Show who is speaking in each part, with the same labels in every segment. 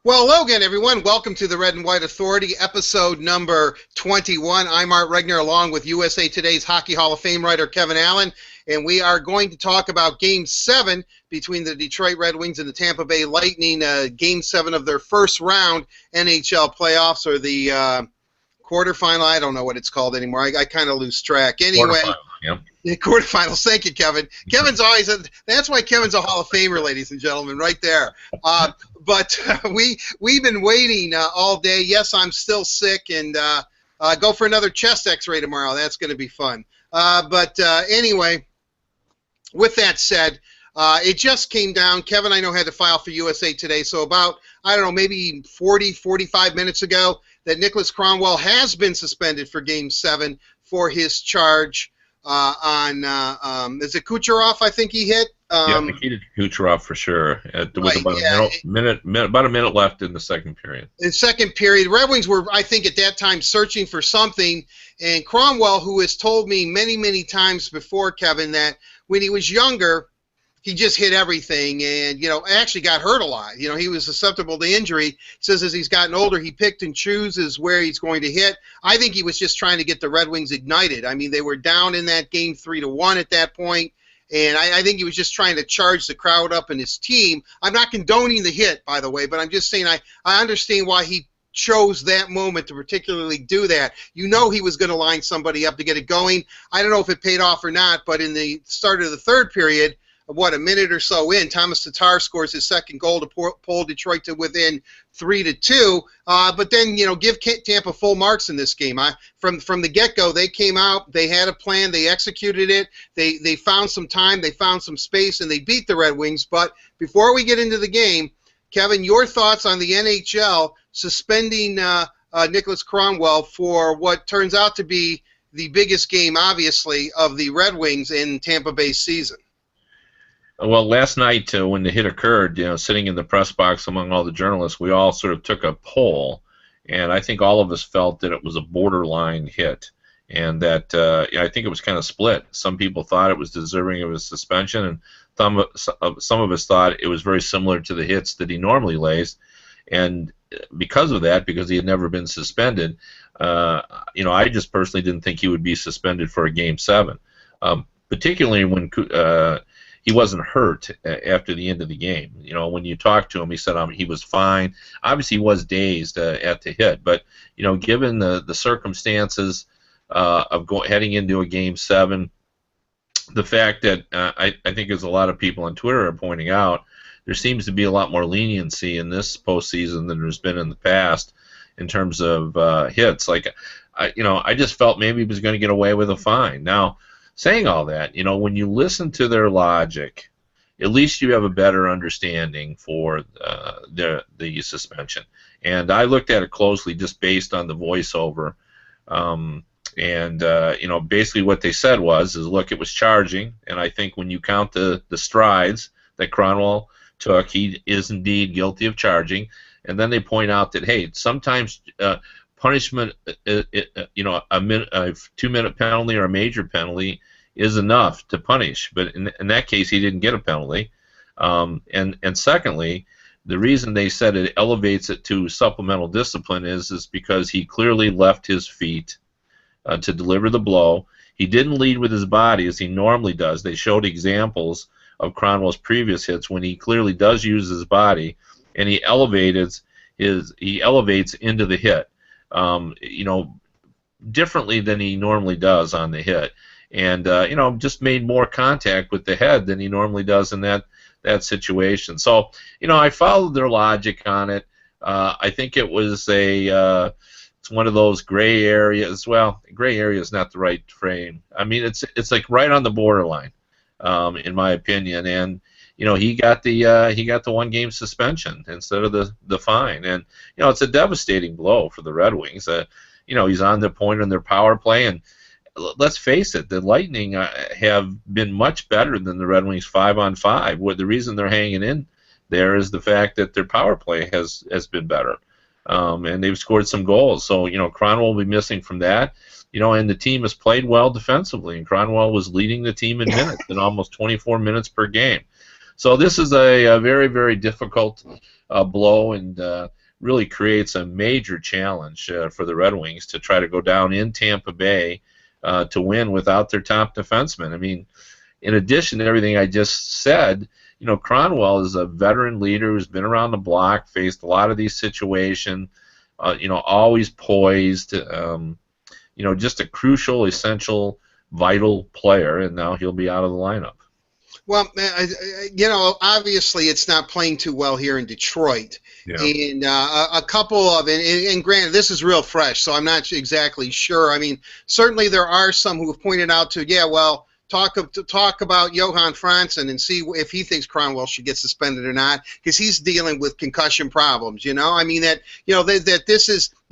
Speaker 1: Well, hello again, everyone. Welcome to the Red and White Authority, episode number 21. I'm Art Regner, along with USA Today's Hockey Hall of Fame writer Kevin Allen, and we are going to talk about Game 7 between the Detroit Red Wings and the Tampa Bay Lightning, Game 7 of their first round NHL playoffs, or the quarterfinal. I don't know what it's called anymore. I kind of lose track. Anyway.
Speaker 2: Yep.
Speaker 1: The quarterfinals. Thank you, Kevin. Kevin's always that's why Kevin's a Hall of Famer, ladies and gentlemen, right there. But we've been waiting all day. Yes, I'm still sick, and go for another chest X-ray tomorrow. That's going to be fun. But anyway, with that said, it just came down. Kevin, I know, had to file for USA Today, so about, I don't know, maybe 45 minutes ago, that Nicholas Cromwell has been suspended for Game 7 for his charge on is it Kucherov? I think he hit.
Speaker 2: Yeah, I think he did Kucherov for sure. With
Speaker 1: right,
Speaker 2: about a minute left in the second period.
Speaker 1: In the second period, Red Wings were, I think, at that time searching for something, and Cromwell, who has told me many times before, Kevin, that when he was younger, he just hit everything, and actually got hurt a lot. He was susceptible to injury. Says as he's gotten older, he picked and chooses where he's going to hit. I think he was just trying to get the Red Wings ignited. I mean, they were down in that game 3-1 at that point, and I think he was just trying to charge the crowd up and his team. I'm not condoning the hit, by the way, but I'm just saying I understand why he chose that moment to particularly do that. He was going to line somebody up to get it going. I don't know if it paid off or not, but in the start of the third period, a minute or so in, Thomas Tatar scores his second goal to pull Detroit to within 3-2. But then, give Tampa full marks in this game. From the get-go, they came out, they had a plan, they executed it, they found some time, they found some space, and they beat the Red Wings. But before we get into the game, Kevin, your thoughts on the NHL suspending Nicholas Cromwell for what turns out to be the biggest game, obviously, of the Red Wings in Tampa Bay's season.
Speaker 2: Well, last night when the hit occurred, sitting in the press box among all the journalists, we all sort of took a poll, and I think all of us felt that it was a borderline hit, and that I think it was kind of split. Some people thought it was deserving of a suspension, and some of us thought it was very similar to the hits that he normally lays, and because of that, because he had never been suspended, I just personally didn't think he would be suspended for a Game 7, particularly when he wasn't hurt after the end of the game. When you talked to him, he said he was fine. Obviously, he was dazed at the hit, but given the circumstances of heading into a Game 7, the fact that I think, as a lot of people on Twitter are pointing out, there seems to be a lot more leniency in this postseason than there's been in the past in terms of hits. Like, I just felt maybe he was going to get away with a fine. Now, saying all that, when you listen to their logic, at least you have a better understanding for the suspension. And I looked at it closely just based on the voiceover. Basically what they said is, look, it was charging, and I think when you count the strides that Cromwell took, he is indeed guilty of charging. And then they point out that, hey, sometimes punishment, a 2-minute penalty or a major penalty is enough to punish, but in that case he didn't get a penalty. And secondly, the reason they said it elevates it to supplemental discipline is because he clearly left his feet to deliver the blow. He didn't lead with his body as he normally does. They showed examples of Cromwell's previous hits when he clearly does use his body, and he elevates into the hit, differently than he normally does on the hit, and just made more contact with the head than he normally does in that situation. So I followed their logic on it. I think it was it's one of those gray areas. Well, gray area is not the right frame. I mean, it's like right on the borderline, in my opinion. And he got the 1-game suspension instead of the fine, and it's a devastating blow for the Red Wings. He's on the point on their power play, and let's face it, the Lightning have been much better than the Red Wings 5-on-5. The reason they're hanging in there is the fact that their power play has been better, and they've scored some goals. So Cromwell will be missing from that. And the team has played well defensively, and Cromwell was leading the team in minutes, in almost 24 minutes per game. So this is a very, very difficult blow, and really creates a major challenge for the Red Wings to try to go down in Tampa Bay to win without their top defenseman. I mean, in addition to everything I just said, Cronwell is a veteran leader who's been around the block, faced a lot of these situations, always poised, just a crucial, essential, vital player, and now he'll be out of the lineup.
Speaker 1: Well, obviously it's not playing too well here in Detroit.
Speaker 2: Yeah.
Speaker 1: And a couple of, and granted, this is real fresh, so I'm not exactly sure. I mean, certainly there are some who have pointed out talk about Johan Franzen and see if he thinks Cronwell should get suspended or not, because he's dealing with concussion problems. I mean that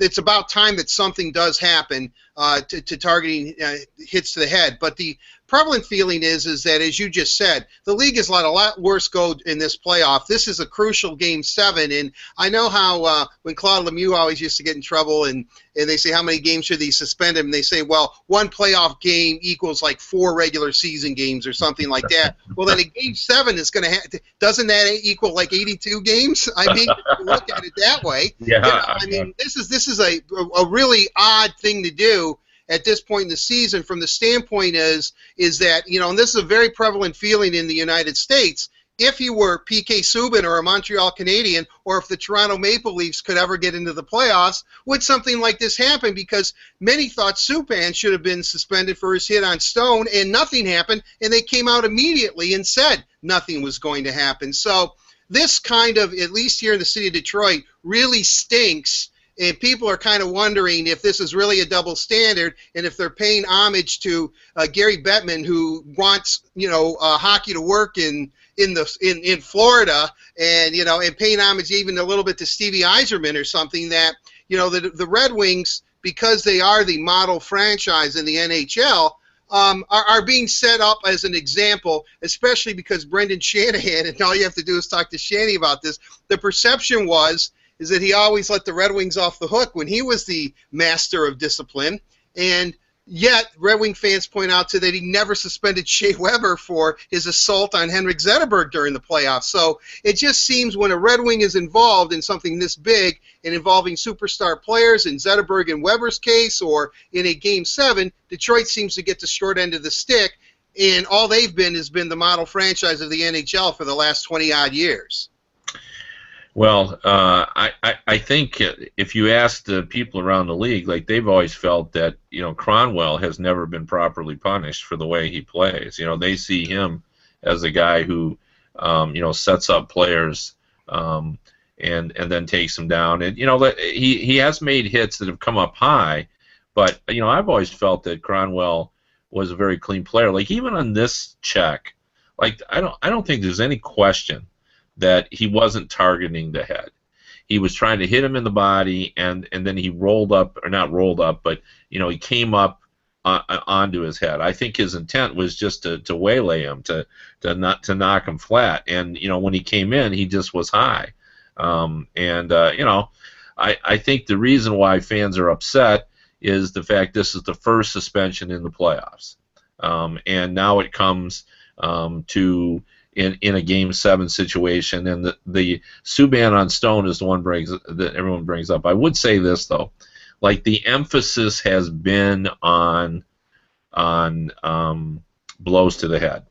Speaker 1: it's about time that something does happen to targeting hits to the head. But the prevalent feeling is that, as you just said, the league has let a lot worse go in this playoff. This is a crucial Game 7, and I know how when Claude Lemieux always used to get in trouble, and they say, how many games should they suspend him? And they say, well, one playoff game equals like 4 regular season games or something like that. Well, then a Game 7 is going to doesn't that equal like 82 games? I mean, if you look at it that way.
Speaker 2: Yeah.
Speaker 1: I mean, this is a really odd thing to do at this point in the season, from the standpoint is that, and this is a very prevalent feeling in the United States, if you were P.K. Subban or a Montreal Canadian, or if the Toronto Maple Leafs could ever get into the playoffs, would something like this happen? Because many thought Subban should have been suspended for his hit on Stone, and nothing happened, and they came out immediately and said nothing was going to happen. So this kind of, at least here in the city of Detroit, really stinks. And people are kind of wondering if this is really a double standard, and if they're paying homage to Gary Bettman, who wants hockey to work in Florida, and paying homage even a little bit to Stevie Yzerman or something, that the Red Wings, because they are the model franchise in the NHL, are being set up as an example, especially because Brendan Shanahan, and all you have to do is talk to Shanny about this, the perception is that he always let the Red Wings off the hook when he was the master of discipline, and yet Red Wing fans point out that he never suspended Shea Weber for his assault on Henrik Zetterberg during the playoffs. So it just seems when a Red Wing is involved in something this big and involving superstar players, in Zetterberg and Weber's case, or in a Game 7, Detroit seems to get the short end of the stick, and all they've been has been the model franchise of the NHL for the last 20-odd years.
Speaker 2: Well, I think if you ask the people around the league, like, they've always felt that Cronwell has never been properly punished for the way he plays. They see him as a guy who sets up players and then takes them down. And he has made hits that have come up high, but I've always felt that Cronwell was a very clean player. Like, even on this check, like, I don't think there's any question that he wasn't targeting the head. He was trying to hit him in the body, and then he rolled up, or not rolled up, but he came up onto his head. I think his intent was just to waylay him, to knock him flat. And when he came in, he just was high. I think the reason why fans are upset is the fact this is the first suspension in the playoffs, and now it comes to in a Game 7 situation, and the Subban on Stone is the one that everyone brings up. I would say this, though, like, the emphasis has been on blows to the head,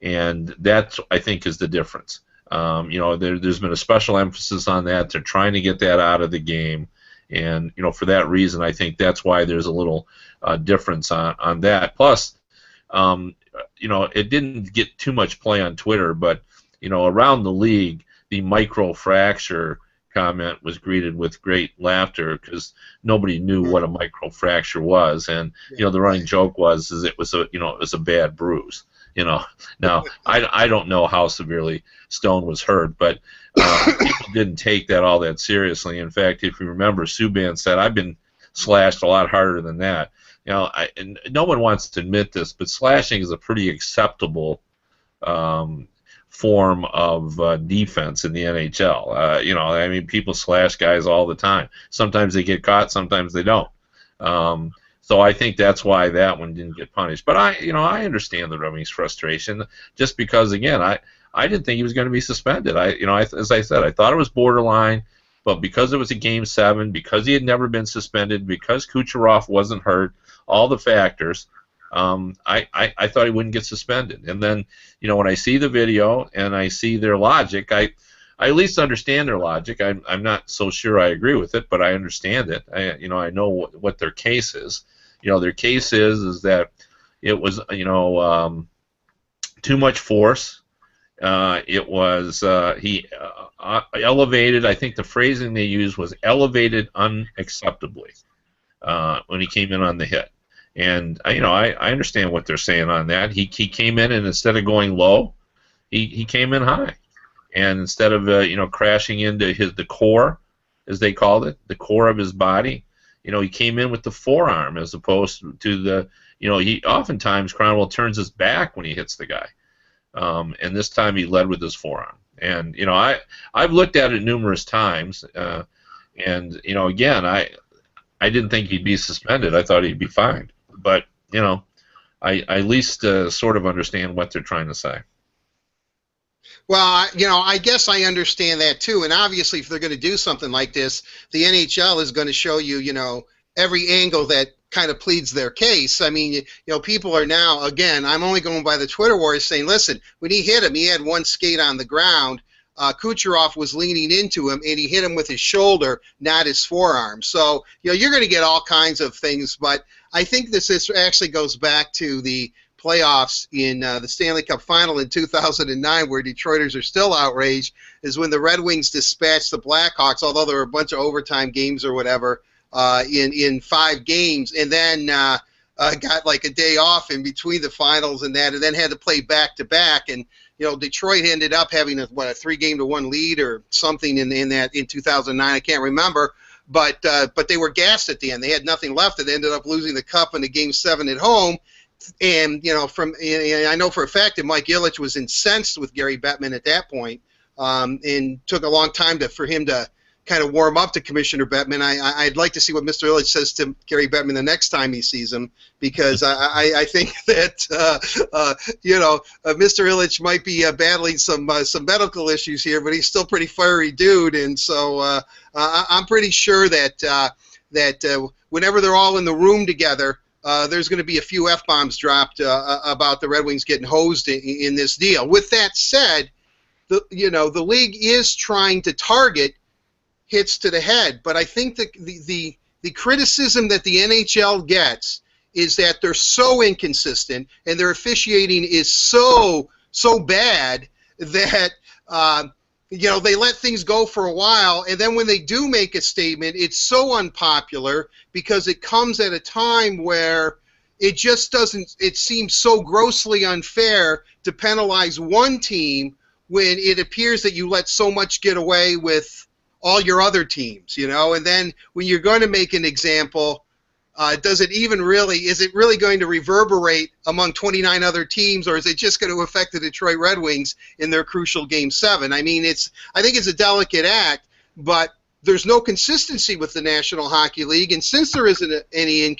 Speaker 2: and that, I think, is the difference. There's been a special emphasis on that. They're trying to get that out of the game, and for that reason, I think that's why there's a little difference on that. Plus, it didn't get too much play on Twitter, but around the league, the microfracture comment was greeted with great laughter, because nobody knew what a microfracture was, and the running joke was it was a bad bruise. Now I don't know how severely Stone was hurt, but people didn't take that all that seriously. In fact, if you remember, Subban said, "I've been slashed a lot harder than that." And no one wants to admit this, but slashing is a pretty acceptable form of defense in the NHL. I mean, people slash guys all the time. Sometimes they get caught, sometimes they don't. So I think that's why that one didn't get punished. But I understand the Red Wings' frustration, just because, again, I didn't think he was going to be suspended. As I said, I thought it was borderline, but because it was a Game 7, because he had never been suspended, because Kucherov wasn't hurt, all the factors, I thought he wouldn't get suspended. And then, when I see the video and I see their logic, I at least understand their logic. I'm not so sure I agree with it, but I understand it. I know what their case is. Their case is that it was, too much force. It was he elevated. I think the phrasing they used was elevated unacceptably when he came in on the hit. And I understand what they're saying on that. He came in, and instead of going low, he came in high. And instead of crashing into the core, as they called it, the core of his body, he came in with the forearm as opposed to the he oftentimes Cronwell turns his back when he hits the guy, and this time he led with his forearm. And I've looked at it numerous times, and again I didn't think he'd be suspended. I thought he'd be fined, but I at least sort of understand what they're trying to say.
Speaker 1: Well, I guess I understand that too. And obviously, if they're going to do something like this, the NHL is going to show you, every angle that kind of pleads their case. I mean, people are now, again, I'm only going by the Twitter wars, saying, listen, when he hit him, he had one skate on the ground. Kucherov was leaning into him, and he hit him with his shoulder, not his forearm. So, you're going to get all kinds of things. But I think this actually goes back to the playoffs in the Stanley Cup Final in 2009, where Detroiters are still outraged, is when the Red Wings dispatched the Blackhawks, although there were a bunch of overtime games or whatever, in 5 games, and then got like a day off in between the finals and that, and then had to play back-to-back. And Detroit ended up having a 3-game-to-1 lead or something in 2009. I can't remember. But they were gassed at the end. They had nothing left. And they ended up losing the cup in the Game 7 at home. And I know for a fact that Mike Ilitch was incensed with Gary Bettman at that point, and took a long time for him to kind of warm up to Commissioner Bettman. I'd like to see what Mr. Ilitch says to Gary Bettman the next time he sees him, because I think that Mr. Ilitch might be battling some medical issues here, but he's still a pretty fiery dude, and so I'm pretty sure that whenever they're all in the room together, there's going to be a few F-bombs dropped about the Red Wings getting hosed in this deal. With that said, the league is trying to target hits to the head, but I think that the criticism that the NHL gets is that they're so inconsistent and their officiating is so bad that they let things go for a while, and then when they do make a statement, it's so unpopular because it comes at a time where it just doesn't, it seems so grossly unfair to penalize one team when it appears that you let so much get away with all your other teams, and then when you're going to make an example, is it really going to reverberate among 29 other teams, or is it just going to affect the Detroit Red Wings in their crucial Game 7? I mean, I think it's a delicate act, but there's no consistency with the National Hockey League, and since there isn't any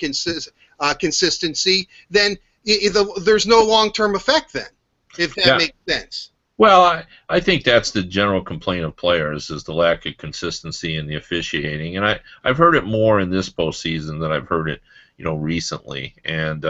Speaker 1: consistency, then there's no long-term effect then, if that makes sense.
Speaker 2: Well, I think that's the general complaint of players, is the lack of consistency in the officiating, and I've heard it more in this postseason than I've heard it, recently. And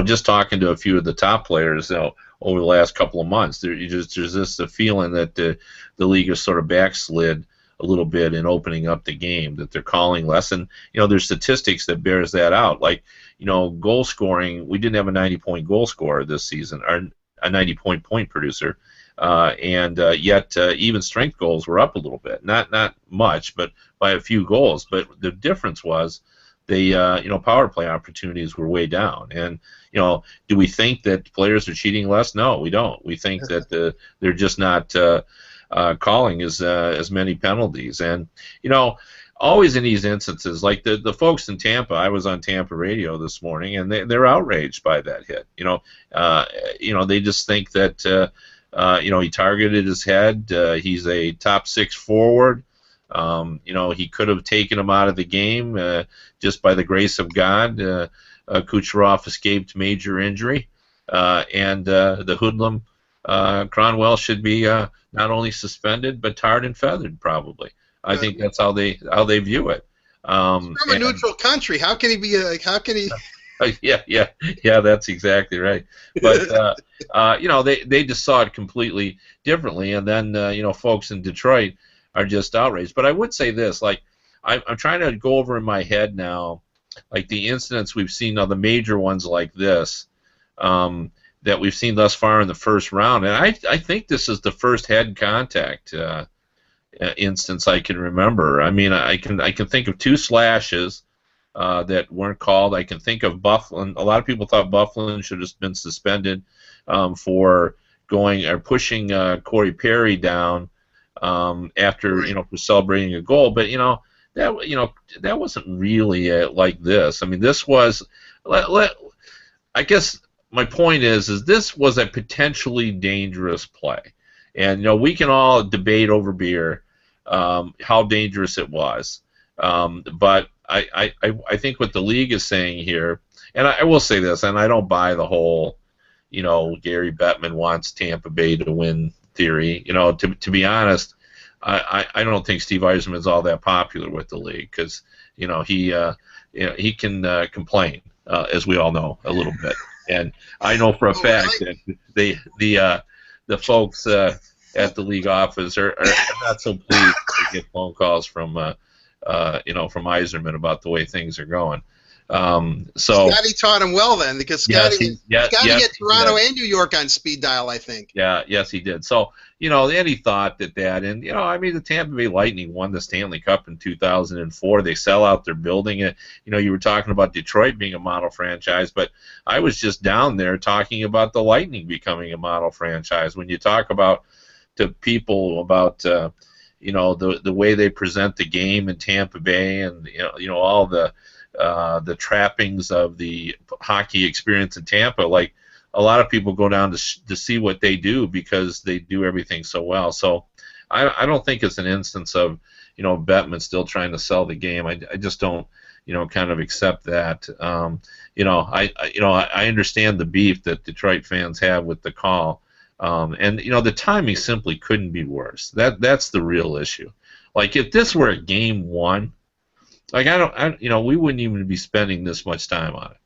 Speaker 2: just talking to a few of the top players, over the last couple of months, there's just a feeling that the league has sort of backslid a little bit in opening up the game, that they're calling less, and there's statistics that bears that out. Like goal scoring, we didn't have a 90-point goal scorer this season, or a 90-point producer. Yet even strength goals were up a little bit, not much, but by a few goals. But the difference was the power play opportunities were way down. And do we think that players are cheating less? No, we don't. We think that they're just not calling as many penalties. And always in these instances, like the folks in Tampa, I was on Tampa radio this morning, and they're outraged by that hit. They just think that. He targeted his head. He's a top 6 forward. He could have taken him out of the game just by the grace of God. Kucherov escaped major injury, and the hoodlum Cronwell should be not only suspended but tarred and feathered. Probably, I think that's how they view it.
Speaker 1: He's from a neutral country. How can he be? How can he?
Speaker 2: Yeah. That's exactly right. But they just saw it completely differently, and then folks in Detroit are just outraged. But I would say this, like I'm trying to go over in my head now, like the incidents we've seen now, the major ones like this, that we've seen thus far in the first round, and I think this is the first head contact instance I can remember. I mean, I can think of 2 slashes that weren't called. I can think of Bufflin. A lot of people thought Bufflin should have been suspended for going or pushing Corey Perry down after for celebrating a goal. But that wasn't really like this. I mean, this was. I guess my point is this was a potentially dangerous play, and we can all debate over beer how dangerous it was, but I think what the league is saying here, and I will say this, and I don't buy the whole Gary Bettman wants Tampa Bay to win theory. To be honest, I don't think Steve Yzerman's all that popular with the league because he can complain, as we all know, a little bit. And I know for a fact that the folks at the league office are not so pleased to get phone calls from from Yzerman about the way things are going. So
Speaker 1: Scotty taught him well then, because Scotty had Toronto and New York on speed dial, I think.
Speaker 2: Yes, he did. So and he thought that, and I mean, the Tampa Bay Lightning won the Stanley Cup in 2004. They sell out their building. You were talking about Detroit being a model franchise, but I was just down there talking about the Lightning becoming a model franchise. When you talk about to people about the way they present the game in Tampa Bay, and all the trappings of the hockey experience in Tampa, like a lot of people go down to see what they do because they do everything so well. So I don't think it's an instance of Bettman still trying to sell the game. I just don't kind of accept that. I understand the beef that Detroit fans have with the call, and the timing simply couldn't be worse. That's the real issue. Like if this were a game 1. Like we wouldn't even be spending this much time on it.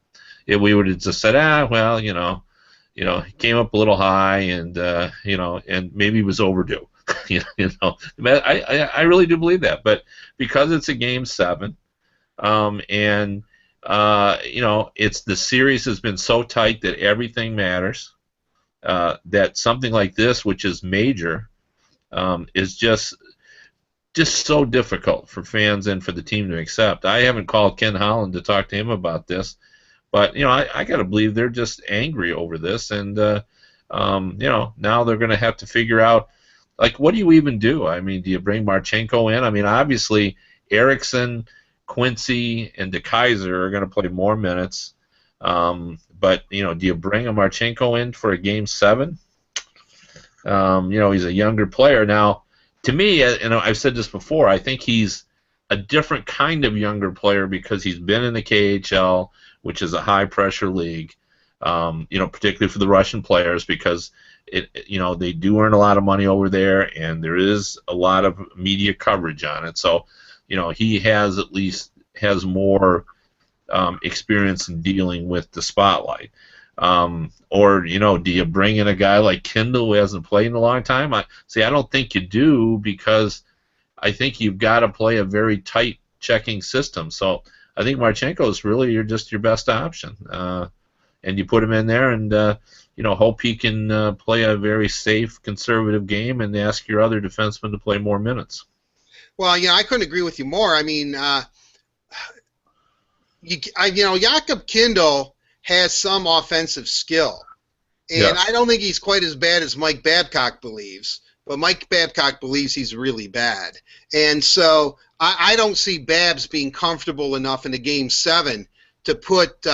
Speaker 2: If we would have just said, he came up a little high, and and maybe he was overdue. I really do believe that. But because it's a game 7, and it's the series has been so tight that everything matters. That something like this, which is major, is just so difficult for fans and for the team to accept. I haven't called Ken Holland to talk to him about this, but I got to believe they're just angry over this, and now they're going to have to figure out, like, what do you even do? I mean, do you bring Marchenko in? I mean, obviously Eriksson, Quincy, and DeKaiser are going to play more minutes, but do you bring a Marchenko in for a game 7? He's a younger player now. To me, I've said this before, I think he's a different kind of younger player because he's been in the KHL, which is a high-pressure league, particularly for the Russian players, because they do earn a lot of money over there, and there is a lot of media coverage on it. So, he has more experience in dealing with the spotlight. Or do you bring in a guy like Kindle who hasn't played in a long time? I don't think you do, because I think you've got to play a very tight checking system. So I think Marchenko is really your best option, and you put him in there and hope he can play a very safe, conservative game and ask your other defensemen to play more minutes.
Speaker 1: Well, I couldn't agree with you more. I mean, Jakob Kindle has some offensive skill, and I don't think he's quite as bad as Mike Babcock believes, but Mike Babcock believes he's really bad. And so I don't see Babs being comfortable enough in the game 7 to put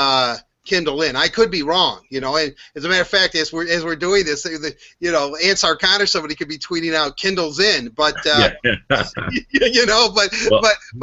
Speaker 1: Kindle in. I could be wrong, and as a matter of fact, as we're doing this, Ansar Khan or somebody could be tweeting out Kindle's in, but but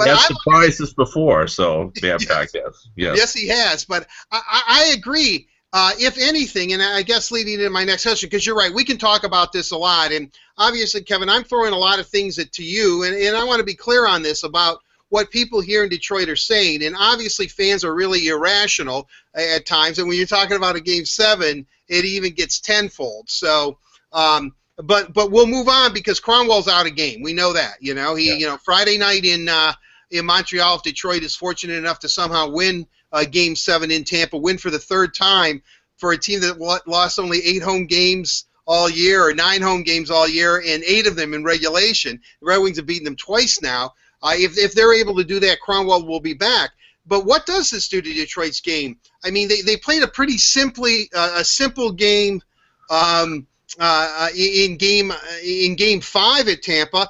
Speaker 2: that's surprised us before, so Babcock has.
Speaker 1: Yes, he has, but I agree. If anything, and I guess leading into my next question, because you're right, we can talk about this a lot, and obviously, Kevin, I'm throwing a lot of things to you, and I want to be clear on this about what people here in Detroit are saying, and obviously fans are really irrational at times, and when you're talking about a Game 7, it even gets tenfold. So, but we'll move on because Cromwell's out of game. We know that. Friday night in Montreal, if Detroit is fortunate enough to somehow win Game 7 in Tampa, win for the third time for a team that lost only 8 home games all year, or 9 home games all year, and 8 of them in regulation. The Red Wings have beaten them twice now. If they're able to do that, Cromwell will be back. But what does this do to Detroit's game? I mean, they played a pretty simple game in Game 5 at Tampa.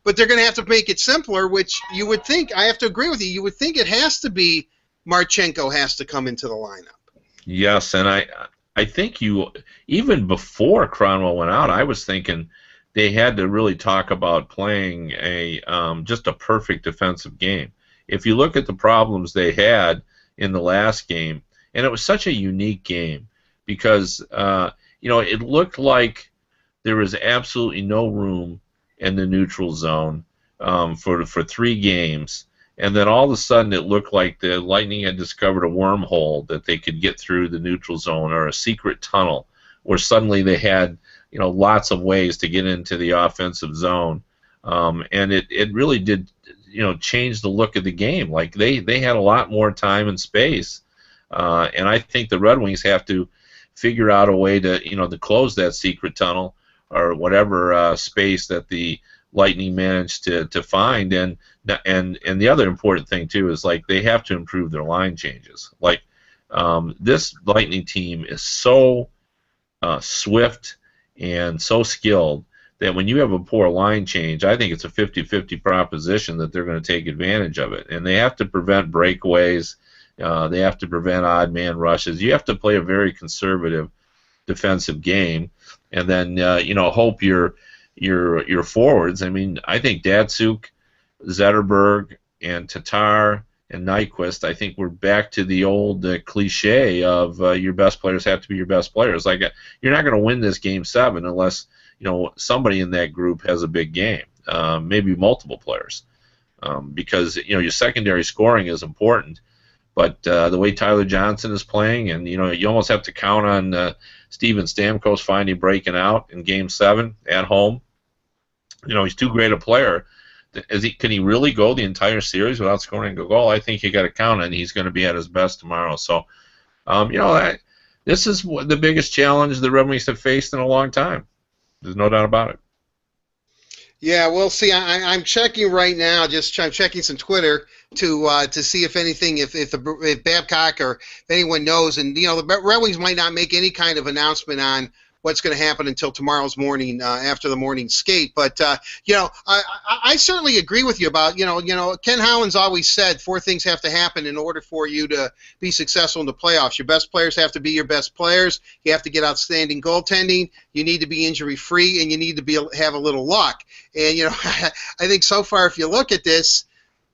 Speaker 1: But they're going to have to make it simpler, which you would think, I have to agree with you, you would think it has to be Marchenko has to come into the lineup.
Speaker 2: Yes, and I think even before Cronwell went out, I was thinking they had to really talk about playing just a perfect defensive game. If you look at the problems they had in the last game, and it was such a unique game because it looked like there was absolutely no room in the neutral zone for 3 games, and then all of a sudden it looked like the Lightning had discovered a wormhole that they could get through the neutral zone, or a secret tunnel where suddenly they had lots of ways to get into the offensive zone, and it really did change the look of the game. Like they had a lot more time and space, and I think the Red Wings have to figure out a way to close that secret tunnel or whatever space that the Lightning managed to find. And the other important thing too is like they have to improve their line changes. Like this Lightning team is so swift and so skilled that when you have a poor line change, I think it's a 50-50 proposition that they're going to take advantage of it. And they have to prevent breakaways. They have to prevent odd man rushes. You have to play a very conservative defensive game, and then hope your forwards. I mean, I think Datsuk, Zetterberg, and Tatar and Nyquist, I think we're back to the old cliche of your best players have to be your best players. Like you're not going to win this Game 7 unless somebody in that group has a big game, maybe multiple players, because your secondary scoring is important. But the way Tyler Johnson is playing, and you almost have to count on Steven Stamkos finally breaking out in Game 7 at home. He's too great a player. Can he really go the entire series without scoring a goal? I think you got to count on he's going to be at his best tomorrow. So, this is the biggest challenge the Red Wings have faced in a long time. There's no doubt about it.
Speaker 1: Yeah, well, see, I'm checking right now. I'm checking some Twitter to see if anything, if Babcock or if anyone knows, and the Red Wings might not make any kind of announcement on what's going to happen until tomorrow's morning after the morning skate. But I certainly agree with you about Ken Howland's always said 4 things have to happen in order for you to be successful in the playoffs. Your best players have to be your best players. You have to get outstanding goaltending. You need to be injury free, and you need to have a little luck. And I think so far, if you look at this,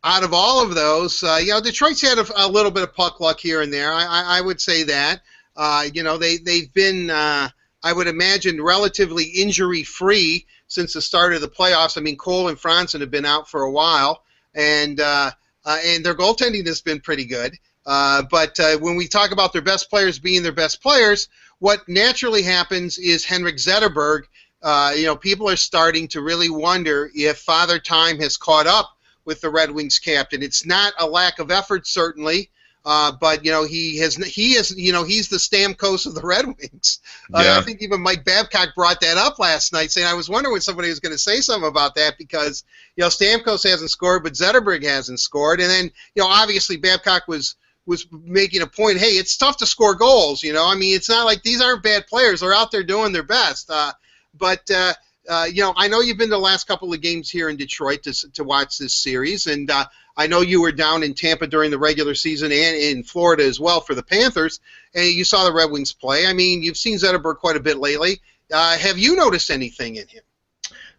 Speaker 1: out of all of those, Detroit's had a little bit of puck luck here and there. I would say that. They've been. I would imagine relatively injury-free since the start of the playoffs. I mean, Cole and Franzen have been out for a while, and their goaltending has been pretty good. But when we talk about their best players being their best players, what naturally happens is Henrik Zetterberg. People are starting to really wonder if Father Time has caught up with the Red Wings captain. It's not a lack of effort, certainly. But he is he's the Stamkos of the Red Wings.
Speaker 2: Yeah.
Speaker 1: I think even Mike Babcock brought that up last night, saying I was wondering when somebody was going to say something about that because Stamkos hasn't scored, but Zetterberg hasn't scored, and then obviously Babcock was making a point. Hey, it's tough to score goals. I mean, it's not like these aren't bad players; they're out there doing their best. But I know you've been to the last couple of games here in Detroit to watch this series, and I know you were down in Tampa during the regular season and in Florida as well for the Panthers, and you saw the Red Wings play. I mean, you've seen Zetterberg quite a bit lately. Have you noticed anything in him?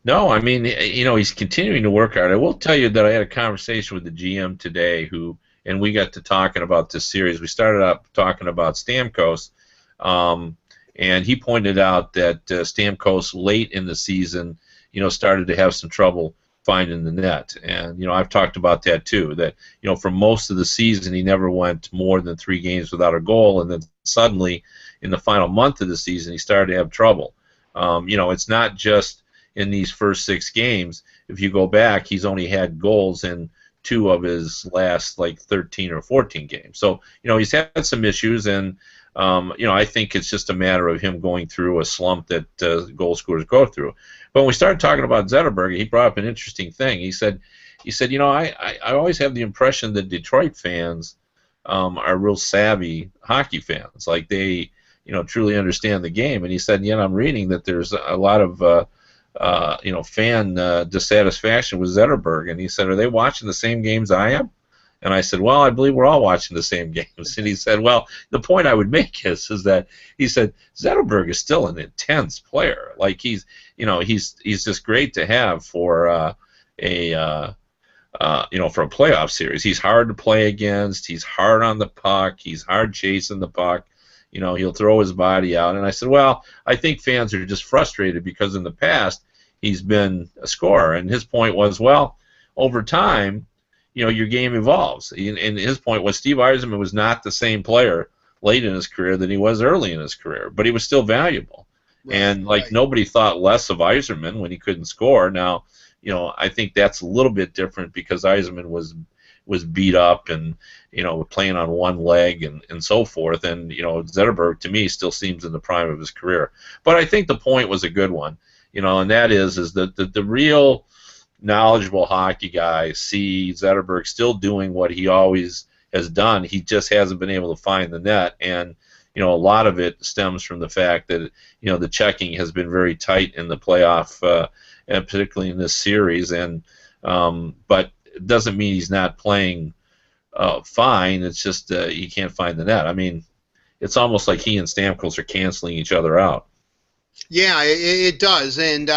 Speaker 2: No, I mean, he's continuing to work hard. I will tell you that I had a conversation with the GM today who and we got to talking about this series. We started up talking about Stamkos, and he pointed out that Stamkos late in the season, started to have some trouble finding the net. And, I've talked about that too, that, for most of the season he never went more than 3 games without a goal, and then suddenly in the final month of the season he started to have trouble. It's not just in these first 6 games. If you go back, he's only had goals in 2 of his last 13 or 14 games. So, he's had some issues, and I think it's just a matter of him going through a slump that goal scorers go through. But when we started talking about Zetterberg, he brought up an interesting thing. He said, I always have the impression that Detroit fans are real savvy hockey fans, like they, truly understand the game. And he said, I'm reading that there's a lot of fan dissatisfaction with Zetterberg. And he said, are they watching the same games I am? And I said, well, I believe we're all watching the same games. And he said, well, the point I would make is that he said Zetterberg is still an intense player. Like he's just great to have for for a playoff series. He's hard to play against. He's hard on the puck. He's hard chasing the puck. He'll throw his body out. And I said, well, I think fans are just frustrated because in the past he's been a scorer. And his point was, well, over time, your game evolves. And his point was Steve Yzerman was not the same player late in his career than he was early in his career, but he was still valuable. Right, and nobody thought less of Yzerman when he couldn't score. Now, I think that's a little bit different because Yzerman was beat up and playing on one leg and so forth. And Zetterberg to me still seems in the prime of his career. But I think the point was a good one, and that is that the real knowledgeable hockey guys see Zetterberg still doing what he always has done. He just hasn't been able to find the net, and a lot of it stems from the fact that the checking has been very tight in the playoff, and particularly in this series. And but it doesn't mean he's not playing fine. It's just he can't find the net. I mean, it's almost like he and Stamkos are canceling each other out.
Speaker 1: Yeah, it does, and.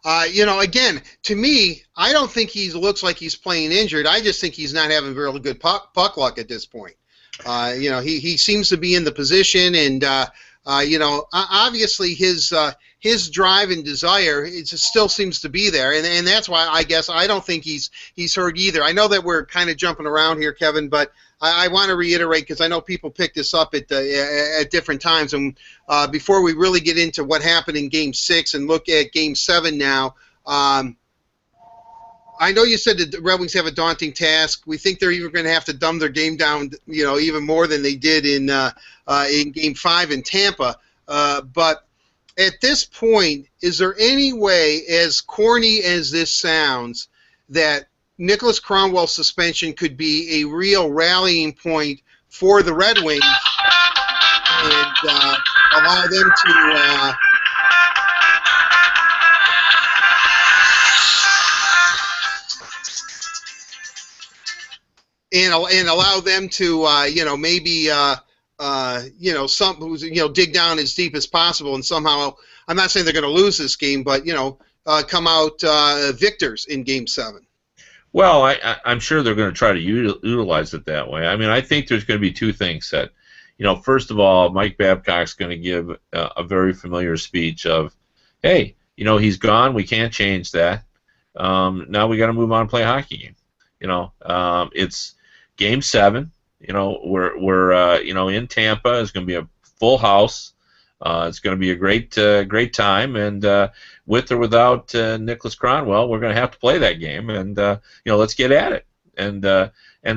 Speaker 1: Again, to me, I don't think he looks like he's playing injured. I just think he's not having really good puck luck at this point. He seems to be in the position, and obviously his drive and desire still seems to be there, and that's why I guess I don't think he's hurt either. I know that we're kind of jumping around here, Kevin, but I want to reiterate because I know people pick this up at different times, and before we really get into what happened in Game 6 and look at Game 7 now, I know you said that the Red Wings have a daunting task. We think they're even going to have to dumb their game down, even more than they did in Game 5 in Tampa. But at this point, is there any way, as corny as this sounds, that Nicholas Cromwell's suspension could be a real rallying point for the Red Wings and allow them to and allow them to maybe dig down as deep as possible and somehow, I'm not saying they're going to lose this game, but come out victors in Game 7.
Speaker 2: Well, I'm sure they're going to try to utilize it that way. I mean, I think there's going to be 2 things said. First of all, Mike Babcock's going to give a very familiar speech of, hey, he's gone. We can't change that. Now we got to move on and play a hockey game. It's Game 7. We're in Tampa. It's going to be a full house. It's going to be a great time, and with or without Nicholas Cromwell, we're going to have to play that game, and let's get at it. And the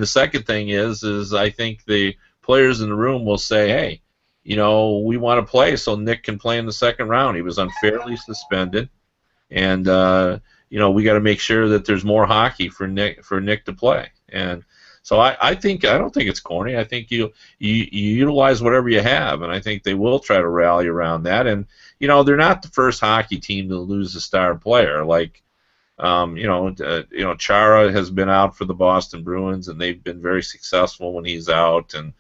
Speaker 2: second thing is I think the players in the room will say, hey, we want to play so Nick can play in the second round. He was unfairly suspended, and we got to make sure that there's more hockey for Nick to play. And so I don't think it's corny. I think you utilize whatever you have, and I think they will try to rally around that. And they're not the first hockey team to lose a star player. Like Chara has been out for the Boston Bruins, and they've been very successful when he's out. And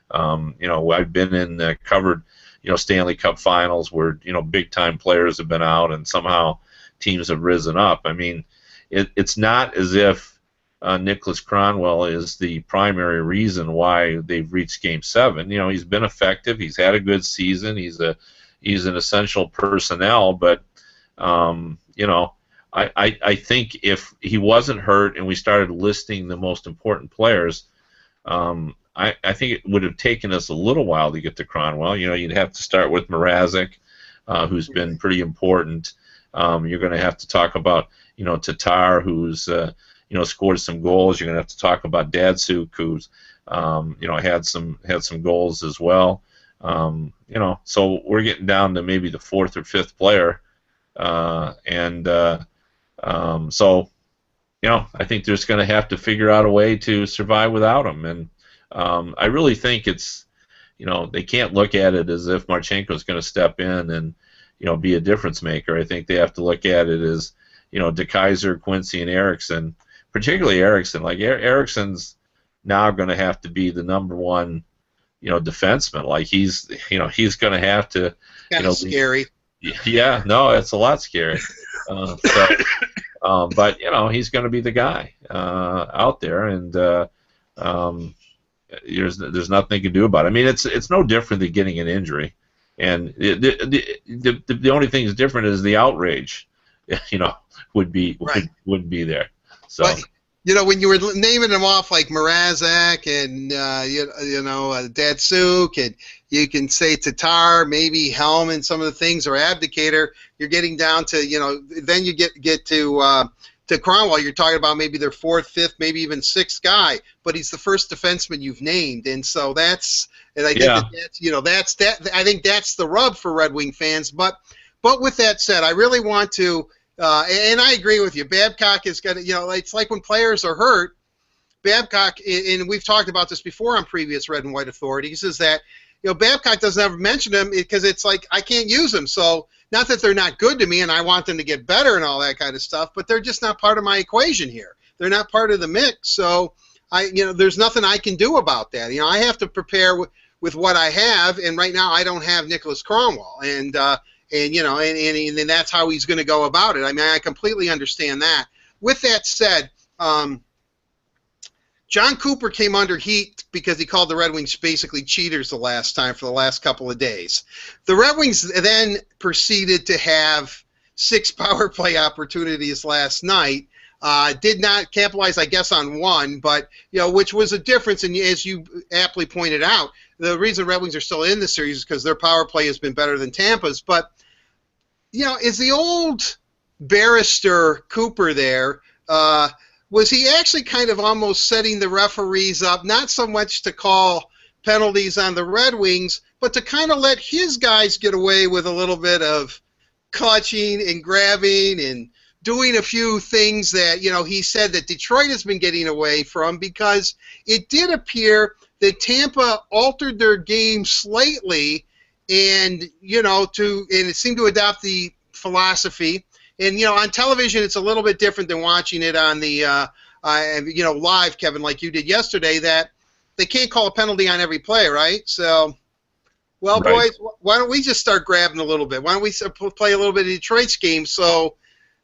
Speaker 2: I've been in covered Stanley Cup Finals where big time players have been out, and somehow teams have risen up. I mean, it's not as if Nicholas Cronwell is the primary reason why they've reached Game 7. He's been effective. He's had a good season. He's an essential personnel, but I think if he wasn't hurt and we started listing the most important players, I think it would have taken us a little while to get to Cronwell. You'd have to start with Mrazek, who's been pretty important. You're going to have to talk about, Tatar, who's scored some goals. You're going to have to talk about Datsuk, who's had some goals as well. So we're getting down to maybe the fourth or fifth player, so I think they're just going to have to figure out a way to survive without him. And I really think it's they can't look at it as if Marchenko's going to step in and be a difference maker. I think they have to look at it as De Keyser, Quincy, and Eriksson. Particularly Eriksson. Like Eriksson's now going to have to be the number one, defenseman. Like he's going to have to.
Speaker 1: Kind of scary.
Speaker 2: Yeah, no, it's a lot scary. But he's going to be the guy out there, and there's nothing they can do about it. I mean, it's no different than getting an injury, and the only thing that's different is the outrage, would be wouldn't be there. So.
Speaker 1: But, when you were naming them off like Mrazek and Datsuk, and you can say Tatar, maybe Helm, and some of the things, or Abdicator, you're getting down to then you get to Cronwell. You're talking about maybe their fourth, fifth, maybe even sixth guy, but he's the first defenseman you've named, and so I think I think that's the rub for Red Wing fans. But with that said, I really want to. And I agree with you. Babcock is going to, it's like when players are hurt, Babcock, and we've talked about this before on previous Red and White Authorities, is that, Babcock doesn't ever mention them because it's like, I can't use them. So, not that they're not good to me and I want them to get better and all that kind of stuff, but they're just not part of my equation here. They're not part of the mix. So, there's nothing I can do about that. I have to prepare with what I have, and right now I don't have Nicholas Cronwell. And that's how he's going to go about it. I mean, I completely understand that. With that said, John Cooper came under heat because he called the Red Wings basically cheaters the last couple of days. The Red Wings then proceeded to have 6 power play opportunities last night. Did not capitalize, I guess, on one, but which was a difference. And as you aptly pointed out, the reason Red Wings are still in the series is because their power play has been better than Tampa's. But is the old barrister Cooper there? Was he actually kind of almost setting the referees up, not so much to call penalties on the Red Wings, but to kind of let his guys get away with a little bit of clutching and grabbing and doing a few things that, he said that Detroit has been getting away from, because it did appear that Tampa altered their game slightly and it seemed to adopt the philosophy. And on television, it's a little bit different than watching it on the live, Kevin, like you did yesterday. That they can't call a penalty on every play, right? So, well, right. Boys, why don't we just start grabbing a little bit? Why don't we play a little bit of Detroit's game? So,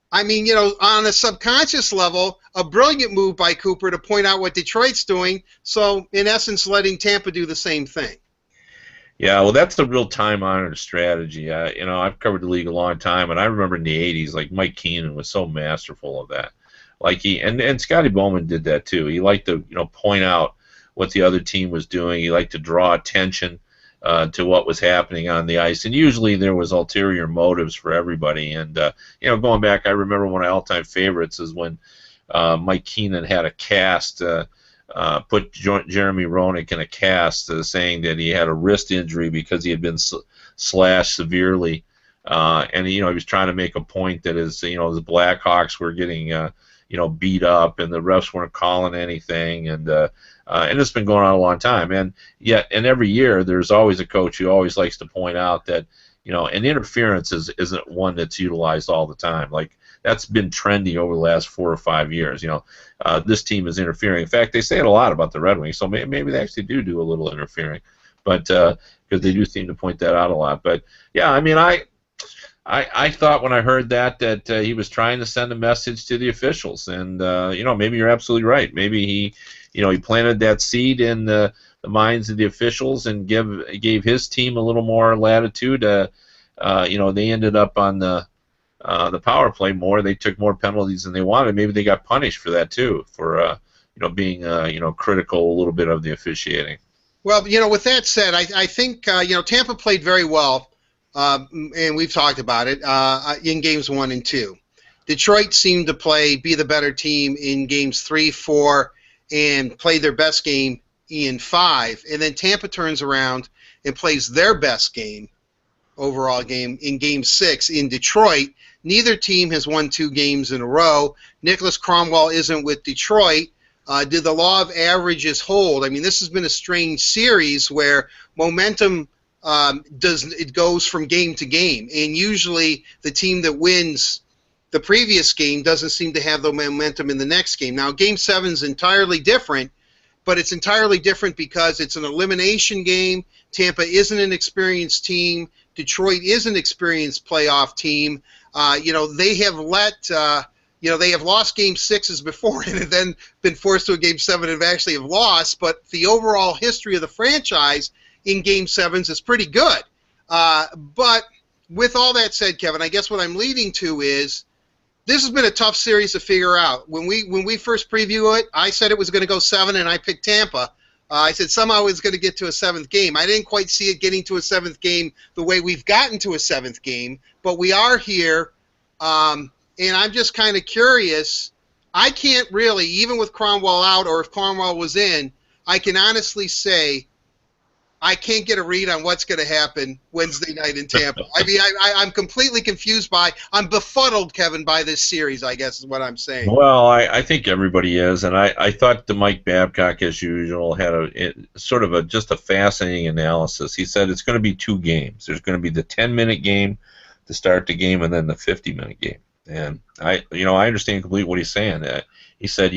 Speaker 1: I mean, on a subconscious level, a brilliant move by Cooper to point out what Detroit's doing. So, in essence, letting Tampa do the same thing.
Speaker 2: Yeah, well, that's the real time-honored strategy. I've covered the league a long time, and I remember in the '80s, like Mike Keenan was so masterful of that. Like and Scotty Bowman did that too. He liked to point out what the other team was doing. He liked to draw attention to what was happening on the ice, and usually there was ulterior motives for everybody. And going back, I remember one of my all-time favorites is when Mike Keenan had a cast. Put Jeremy Roenick in a cast saying that he had a wrist injury because he had been slashed severely, and he was trying to make a point that the Blackhawks were getting beat up and the refs weren't calling anything, and it's been going on a long time. And every year there's always a coach who always likes to point out that an interference isn't one that's utilized all the time. Like, that's been trendy over the last 4 or 5 years. This team is interfering. In fact, they say it a lot about the Red Wings, so maybe they actually do a little interfering, but because they do seem to point that out a lot. But yeah, I mean, I thought when I heard that he was trying to send a message to the officials, and maybe you're absolutely right. Maybe he planted that seed in the minds of the officials and gave his team a little more latitude. They ended up on the power play more. They took more penalties than they wanted. Maybe they got punished for that too, for being critical a little bit of the officiating.
Speaker 1: Well, with that said, I think Tampa played very well, and we've talked about it in games 1 and 2. Detroit seemed to be the better team in games 3, 4, and played their best game in 5, and then Tampa turns around and plays their best game, overall game, in game 6 in Detroit. Neither team has won 2 games in a row. Nicholas Cromwell isn't with Detroit. Did the law of averages hold? I mean, this has been a strange series where momentum goes from game to game, and usually the team that wins the previous game doesn't seem to have the momentum in the next game. Now, Game 7 is entirely different, but it's entirely different because it's an elimination game. Tampa isn't an experienced team. Detroit is an experienced playoff team. They have they have lost Game 6s before and have then been forced to a Game 7 and actually have lost, but the overall history of the franchise in Game 7s is pretty good. But with all that said, Kevin, I guess what I'm leading to is this has been a tough series to figure out. When we first preview it, I said it was going to go 7, and I picked Tampa. I said somehow it was going to get to a 7th game. I didn't quite see it getting to a 7th game the way we've gotten to a 7th game, but we are here, and I'm just kind of curious. I can't really, even with Cromwell out or if Cromwell was in, I can honestly say I can't get a read on what's going to happen Wednesday night in Tampa. I mean, I'm completely confused I'm befuddled, Kevin, by this series, I guess is what I'm saying.
Speaker 2: Well, I think everybody is, and I thought the Mike Babcock, as usual, had just a fascinating analysis. He said it's going to be 2 games. There's going to be the 10-minute game to start the game, and then the 50-minute game. And I understand completely what he's saying. He said,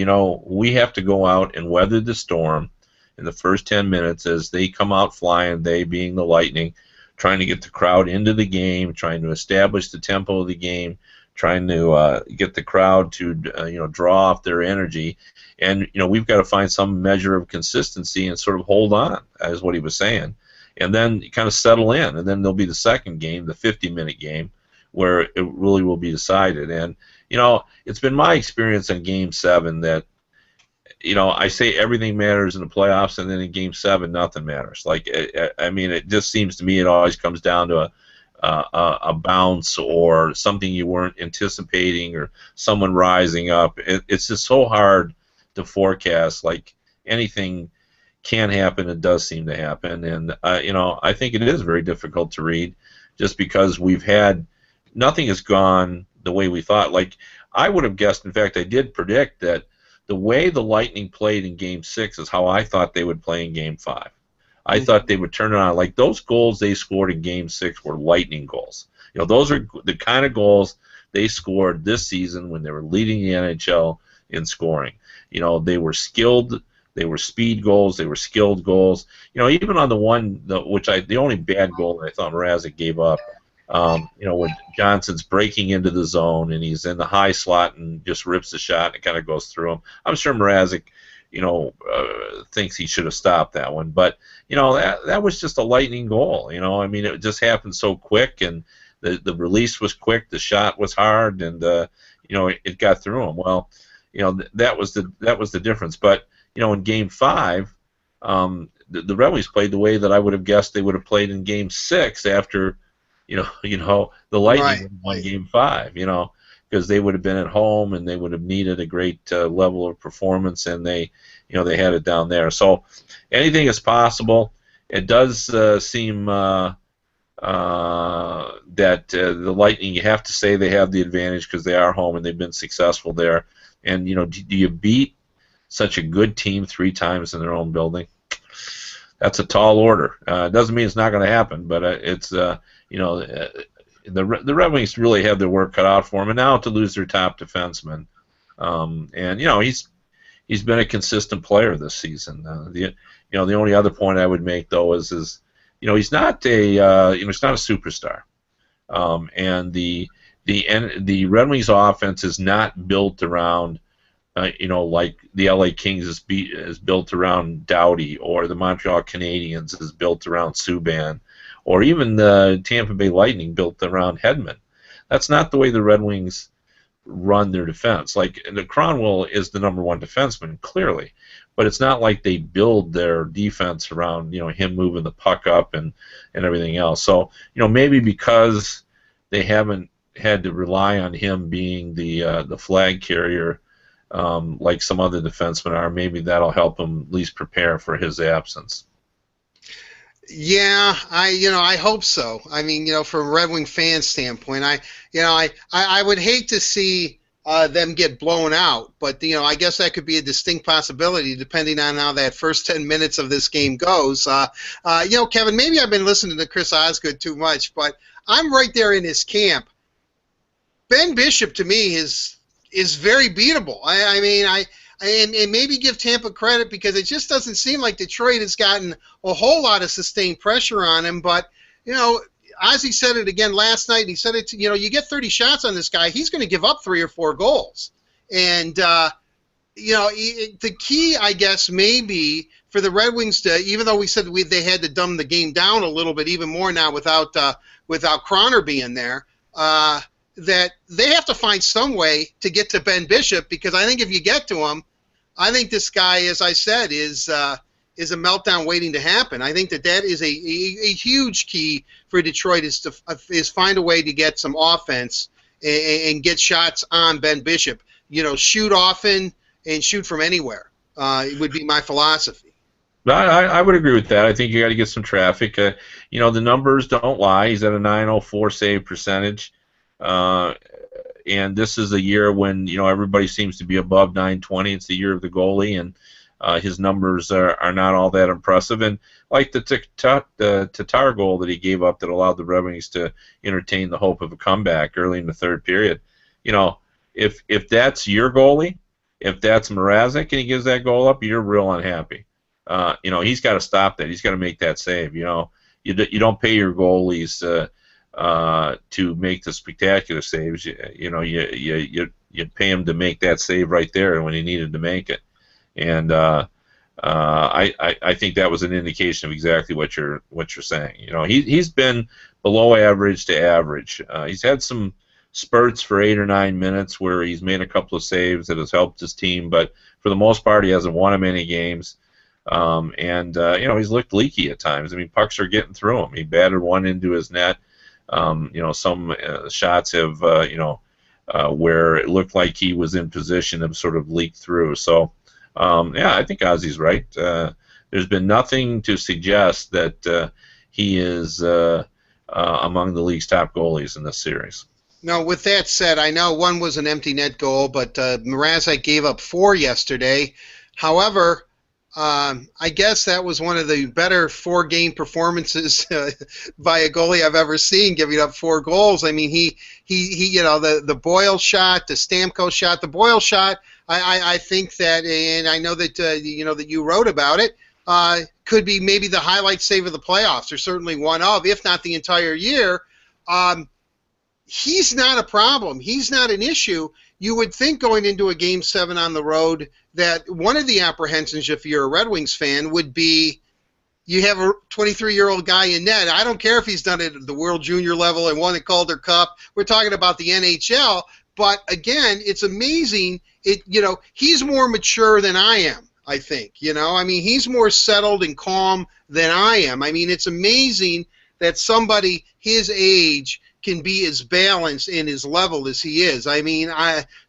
Speaker 2: we have to go out and weather the storm in the first 10 minutes as they come out flying, they being the Lightning, trying to get the crowd into the game, trying to establish the tempo of the game, trying to get the crowd to draw off their energy. And we've got to find some measure of consistency and sort of hold on, is what he was saying. And then kind of settle in, and then there'll be the second game, the 50-minute game, where it really will be decided. And it's been my experience in Game 7 that I say everything matters in the playoffs, and then in Game 7, nothing matters. It just seems to me it always comes down to a bounce or something you weren't anticipating or someone rising up. It's just so hard to forecast. Like, anything can happen, it does seem to happen. And, I think it is very difficult to read just because nothing has gone the way we thought. Like, I would have guessed, in fact, I did predict that the way the Lightning played in Game 6 is how I thought they would play in Game 5. I thought they would turn it on. Like, those goals they scored in Game 6 were Lightning goals. Those are the kind of goals they scored this season when they were leading the NHL in scoring. They were skilled. They were speed goals. They were skilled goals. Even on the only bad goal that I thought Mrazek gave up, when Johnson's breaking into the zone and he's in the high slot and just rips the shot and it kind of goes through him. I'm sure Mrazek, thinks he should have stopped that one. But, that was just a Lightning goal. It just happened so quick, and the release was quick, the shot was hard, and, it got through him. Well, that was the difference. But, in Game 5, the Red Wings played the way that I would have guessed they would have played in Game 6 after the Lightning won Game 5, because they would have been at home and they would have needed a great level of performance, and they had it down there. So anything is possible. It does seem that the Lightning, you have to say they have the advantage because they are home and they've been successful there. And do you beat such a good team 3 times in their own building? That's a tall order. It doesn't mean it's not going to happen, but it's the Red Wings really have their work cut out for them, and now to lose their top defenseman, and he's been a consistent player this season. The only other point I would make though is he's not a superstar, And the Red Wings offense is not built around, like the LA Kings is built around Doughty, or the Montreal Canadiens is built around Subban, or even the Tampa Bay Lightning built around Hedman. That's not the way the Red Wings run their defense. Like, the Cronwell is the number one defenseman, clearly, but it's not like they build their defense around him moving the puck up and everything else. So maybe because they haven't had to rely on him being the flag carrier like some other defensemen are, maybe that'll help him at least prepare for his absence.
Speaker 1: Yeah, I hope so. I mean, from a Red Wing fan standpoint, I would hate to see them get blown out, but I guess that could be a distinct possibility depending on how that first 10 minutes of this game goes. Kevin, maybe I've been listening to Chris Osgood too much, but I'm right there in his camp. Ben Bishop to me is very beatable. And maybe give Tampa credit because it just doesn't seem like Detroit has gotten a whole lot of sustained pressure on him. But, Ozzy said it again last night. He said it, you get 30 shots on this guy, he's going to give up 3 or 4 goals. And, the key, I guess, may be for the Red Wings to, even though we said they had to dumb the game down a little bit, even more now without Croner being there, that they have to find some way to get to Ben Bishop, because I think if you get to him, I think this guy, as I said, is a meltdown waiting to happen. I think that is a huge key for Detroit is find a way to get some offense and get shots on Ben Bishop. Shoot often and shoot from anywhere. It would be my philosophy.
Speaker 2: I would agree with that. I think you got to get some traffic. The numbers don't lie. He's at a .904 save percentage. And this is a year when everybody seems to be above .920. It's the year of the goalie, and his numbers are not all that impressive. And like the Tatar goal that he gave up that allowed the Red Wings to entertain the hope of a comeback early in the third period, if that's your goalie, if that's Mrazek and he gives that goal up, you're real unhappy. He's got to stop that. He's got to make that save. You don't pay your goalies to make the spectacular saves. You pay him to make that save right there when he needed to make it. And I think that was an indication of exactly what you're saying. He's been below average to average. He's had some spurts for 8 or 9 minutes where he's made a couple of saves that has helped his team, but for the most part he hasn't won him any games. He's looked leaky at times. I mean, pucks are getting through him. He batted one into his net. Some shots have, where it looked like he was in position have sort of leaked through. So, I think Ozzy's right. There's been nothing to suggest that he is among the league's top goalies in this series.
Speaker 1: No, with that said, I know one was an empty net goal, but Mrazek gave up 4 yesterday. However, I guess that was one of the better 4-game performances by a goalie I've ever seen, giving up 4 goals. I mean, he the Boyle shot, the Stamkos shot, the Boyle shot. I think that, and I know that that you wrote about it, could be maybe the highlight save of the playoffs, or certainly one of, if not the entire year. He's not a problem. He's not an issue. You would think going into a Game 7 on the road that one of the apprehensions, if you're a Red Wings fan, would be you have a 23-year-old guy in net. I don't care if he's done it at the World Junior level and won the Calder Cup. We're talking about the NHL. But, again, it's amazing. He's more mature than I am, I think. He's more settled and calm than I am. I mean, it's amazing that somebody his age can be as balanced and as level as he is.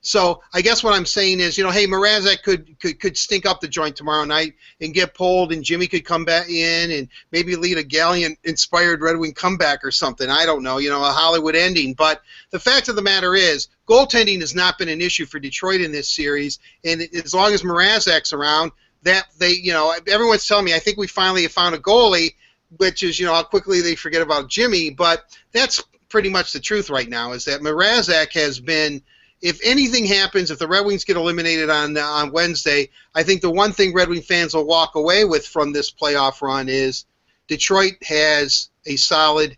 Speaker 1: So I guess what I'm saying is, hey, Mrazek could stink up the joint tomorrow night and get pulled, and Jimmy could come back in and maybe lead a Gallant-inspired Red Wing comeback or something. I don't know, a Hollywood ending. But the fact of the matter is, goaltending has not been an issue for Detroit in this series, and as long as Mrazek's around, everyone's telling me, I think we finally have found a goalie, which is, how quickly they forget about Jimmy, but that's pretty much the truth right now, is that Mrazek has been, if anything happens, if the Red Wings get eliminated on Wednesday, I think the one thing Red Wing fans will walk away with from this playoff run is Detroit has a solid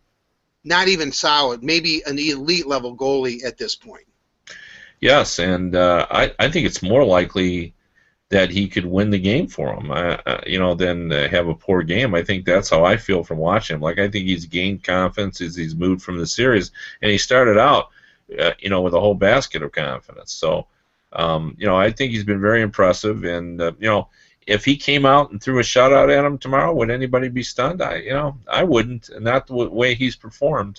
Speaker 1: not even solid, maybe an elite level goalie at this point.
Speaker 2: Yes, and I think it's more likely that he could win the game for him, than have a poor game. I think that's how I feel from watching him. Like, I think he's gained confidence as he's moved from the series, and he started out, with a whole basket of confidence. So, I think he's been very impressive, and if he came out and threw a shutout at him tomorrow, would anybody be stunned? I wouldn't, and not the way he's performed.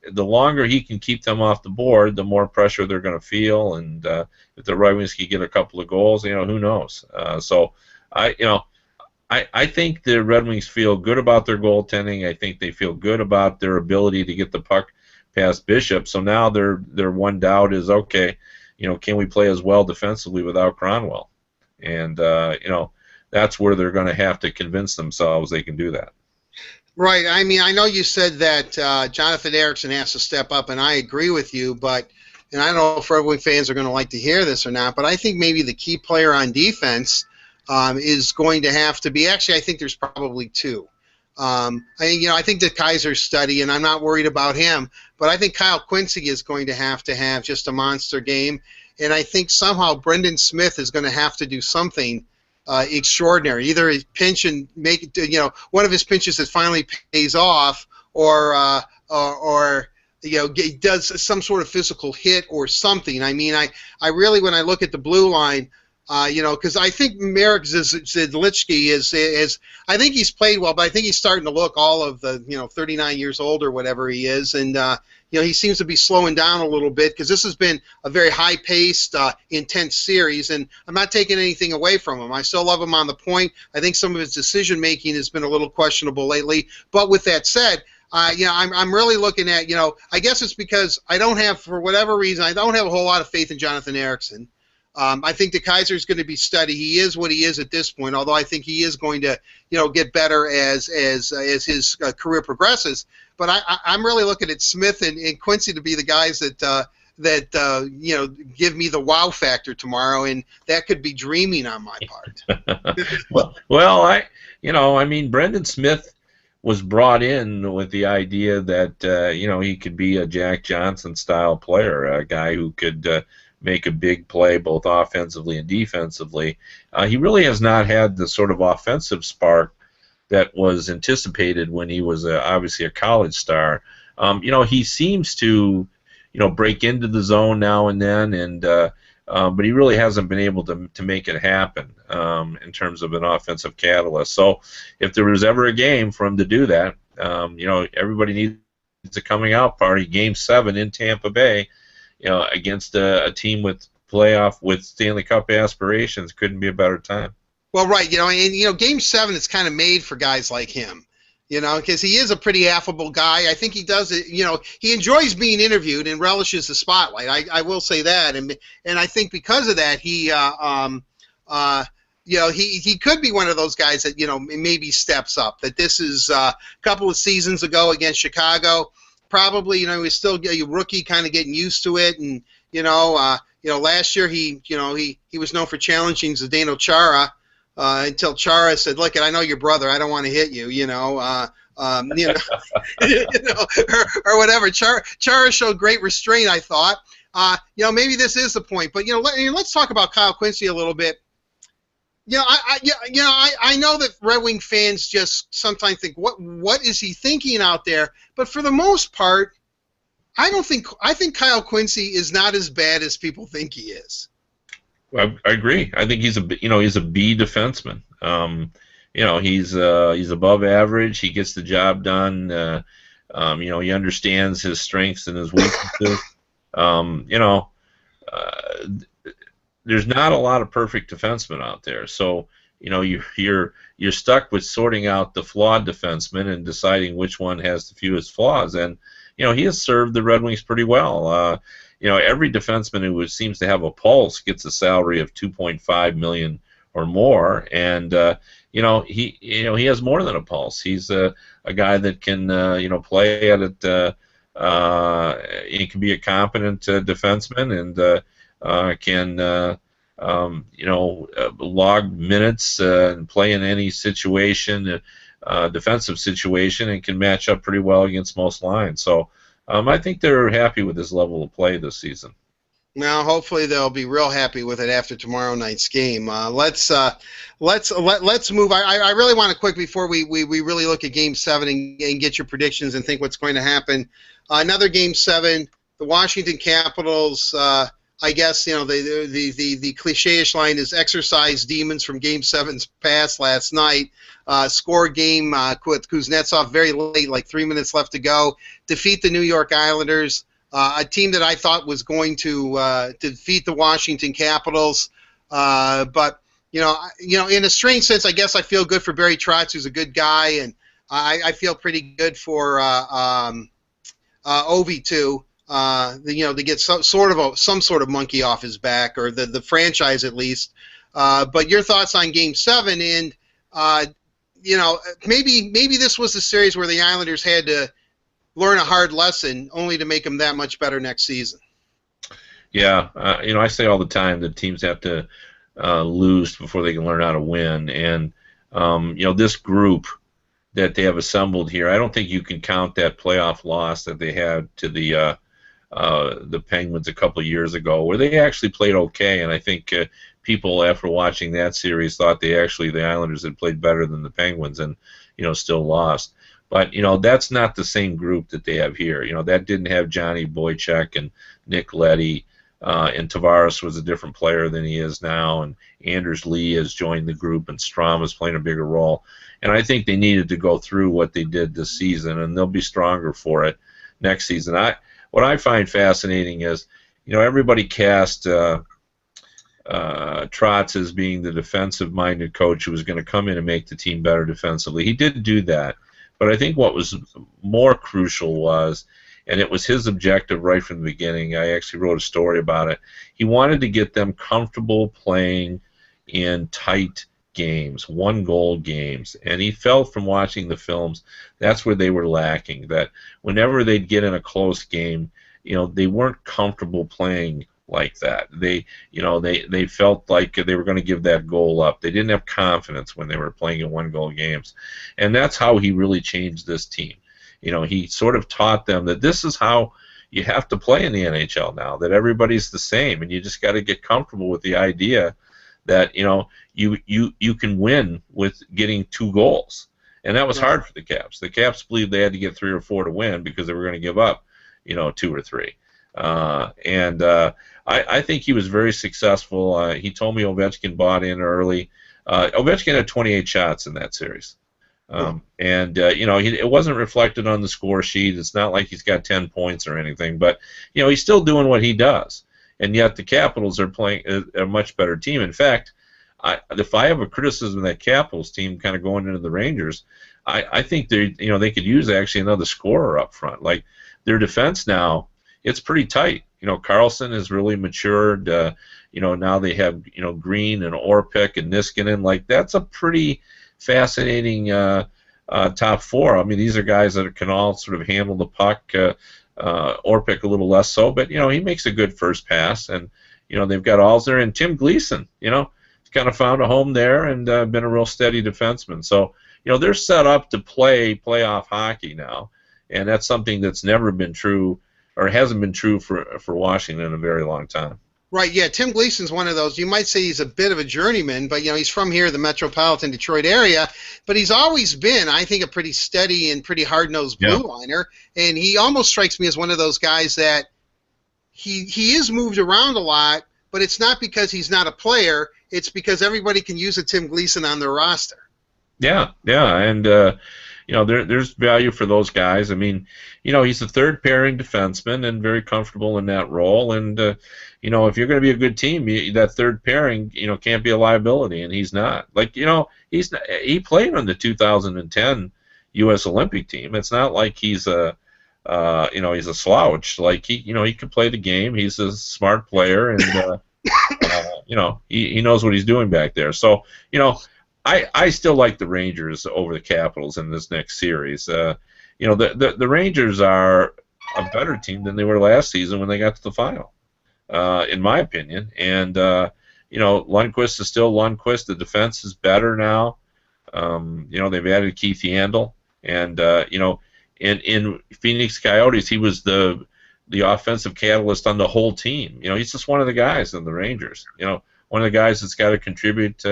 Speaker 2: The longer he can keep them off the board, the more pressure they're going to feel, and if the Red Wings can get a couple of goals, who knows? So I think the Red Wings feel good about their goaltending. I think they feel good about their ability to get the puck past Bishop. So now their one doubt is, okay, can we play as well defensively without Cronwell? And that's where they're going to have to convince themselves they can do that.
Speaker 1: Right. I mean, I know you said that Jonathan Ericsson has to step up, and I agree with you, and I don't know if Red Wing fans are going to like to hear this or not, but I think maybe the key player on defense is going to have to be, actually, I think there's probably two. I think that Kaiser's study, and I'm not worried about him, but I think Kyle Quincy is going to have just a monster game, and I think somehow Brendan Smith is going to have to do something extraordinary. Either a pinch and make one of his pinches that finally pays off, or does some sort of physical hit or something. I mean, I really, when I look at the blue line, because I think Marek Zidlichky is I think he's played well, but I think he's starting to look all of the 39 years old or whatever he is, and he seems to be slowing down a little bit, because this has been a very high-paced, intense series, and I'm not taking anything away from him. I still love him on the point. I think some of his decision-making has been a little questionable lately, but with that said, I'm really looking at, I guess it's because for whatever reason, I don't have a whole lot of faith in Jonathan Ericsson. I think the Kaiser is going to be steady. He is what he is at this point, although I think he is going to, get better as his career progresses. But I'm really looking at Smith and Quincy to be the guys that give me the wow factor tomorrow, and that could be dreaming on my part.
Speaker 2: well, Brendan Smith was brought in with the idea that he could be a Jack Johnson style player, a guy who could make a big play both offensively and defensively. He really has not had the sort of offensive spark that was anticipated when he was obviously a college star. He seems to break into the zone now and then, but he really hasn't been able to make it happen in terms of an offensive catalyst. So if there was ever a game for him to do that, everybody needs a coming out party. Game 7 in Tampa Bay, against a team with Stanley Cup aspirations, couldn't be a better time.
Speaker 1: Well, right, and Game 7 is kind of made for guys like him, because he is a pretty affable guy. I think he does it, he enjoys being interviewed and relishes the spotlight. I will say that, and I think because of that, he could be one of those guys that maybe steps up. That this is a couple of seasons ago against Chicago. Probably, he was still a rookie, kind of getting used to it, and last year he was known for challenging Zdeno Chara until Chara said, "Look, I know your brother. I don't want to hit you," or whatever. Chara showed great restraint, I thought. Maybe this is the point, but let's talk about Kyle Quincy a little bit. I know that Red Wing fans just sometimes think, what is he thinking out there? But for the most part, I think Kyle Quincy is not as bad as people think he is.
Speaker 2: I agree. I think he's a B defenseman. He's above average. He gets the job done. He understands his strengths and his weaknesses. There's not a lot of perfect defensemen out there, so you're stuck with sorting out the flawed defenseman and deciding which one has the fewest flaws. And he has served the Red Wings pretty well. Every defenseman who seems to have a pulse gets a salary of $2.5 million or more, and he has more than a pulse. He's a guy that can play at it. He can be a competent defenseman and can log minutes and play in any situation. defensive situation and can match up pretty well against most lines. So I think they're happy with this level of play this season.
Speaker 1: Now, hopefully, they'll be real happy with it after tomorrow night's game. Let's move. I really want to quick before we really look at Game 7 and get your predictions and think what's going to happen. Another Game 7, the Washington Capitals. I guess the cliche-ish line is exercise demons from Game 7's past last night. Score game with Kuznetsov very late, like 3 minutes left to go. Defeat the New York Islanders. A team that I thought was going to defeat the Washington Capitals, but in a strange sense, I guess I feel good for Barry Trotz, who's a good guy, and I feel pretty good for Ovi too. To get some sort of monkey off his back, or the franchise at least. But your thoughts on Game 7, and maybe this was the series where the Islanders had to learn a hard lesson only to make them that much better next season.
Speaker 2: Yeah, I say all the time that teams have to lose before they can learn how to win. And, this group that they have assembled here, I don't think you can count that playoff loss that they had to the Penguins a couple of years ago, where they actually played okay. And I think people, after watching that series, thought the Islanders had played better than the Penguins and, still lost. But, that's not the same group that they have here. That didn't have Johnny Boychuk and Nick Leddy, and Tavares was a different player than he is now, and Anders Lee has joined the group, and Strom is playing a bigger role. And I think they needed to go through what they did this season, and they'll be stronger for it next season. What I find fascinating is, everybody cast Trotz as being the defensive-minded coach who was going to come in and make the team better defensively. He did do that. But I think what was more crucial was, and it was his objective right from the beginning, I actually wrote a story about it, he wanted to get them comfortable playing in tight games, one-goal games. And he felt from watching the films that's where they were lacking, that whenever they'd get in a close game, they weren't comfortable playing like that. They felt like they were going to give that goal up. They didn't have confidence when they were playing in one-goal games, and that's how he really changed this team. He sort of taught them that this is how you have to play in the NHL now. That everybody's the same, and you just got to get comfortable with the idea that you can win with getting 2 goals, and that was hard for the Caps. The Caps believed they had to get 3 or 4 to win because they were going to give up, 2 or 3. I think he was very successful. He told me Ovechkin bought in early. Ovechkin had 28 shots in that series. It wasn't reflected on the score sheet. It's not like he's got 10 points or anything, but, he's still doing what he does. And yet the Capitals are playing a much better team. In fact, if I have a criticism of that Capitals team kind of going into the Rangers, I think they could use actually another scorer up front. Like, their defense now, it's pretty tight. Carlson has really matured. Now they have, Green and Orpik and Niskanen. Like, that's a pretty fascinating top 4. I mean, these are guys that can all sort of handle the puck. Orpik a little less so, but, he makes a good first pass. And, they've got Alzer and Tim Gleason, he's kind of found a home there and been a real steady defenseman. So, they're set up to play playoff hockey now. And that's something that's never been true, or hasn't been true for Washington in a very long time.
Speaker 1: Right, yeah. Tim Gleason's one of those. You might say he's a bit of a journeyman, but, he's from here, the metropolitan Detroit area. But he's always been, I think, a pretty steady and pretty hard-nosed blue liner. And he almost strikes me as one of those guys that he is moved around a lot, but it's not because he's not a player. It's because everybody can use a Tim Gleason on their roster. Yeah,
Speaker 2: and there's value for those guys. I mean, he's a third pairing defenseman and very comfortable in that role. And if you're going to be a good team, that third pairing, can't be a liability, and he's not. Like, he played on the 2010 U.S. Olympic team. It's not like he's a slouch. Like, he can play the game. He's a smart player, and he knows what he's doing back there. So, I still like the Rangers over the Capitals in this next series. The Rangers are a better team than they were last season when they got to the final, in my opinion. And Lundqvist is still Lundqvist. The defense is better now. They've added Keith Yandel, and in Phoenix Coyotes, he was the offensive catalyst on the whole team. He's just one of the guys in the Rangers. One of the guys that's got to contribute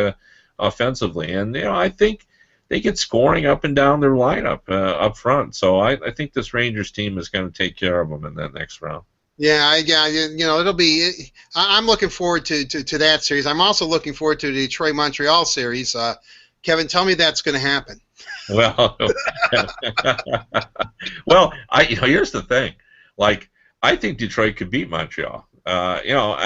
Speaker 2: offensively, and I think they get scoring up and down their lineup up front. So I think this Rangers team is going to take care of them in that next round.
Speaker 1: Yeah, it'll be. I'm looking forward to that series. I'm also looking forward to the Detroit-Montreal series. Kevin, tell me that's going to happen.
Speaker 2: Well, here's the thing. Like, I think Detroit could beat Montreal. I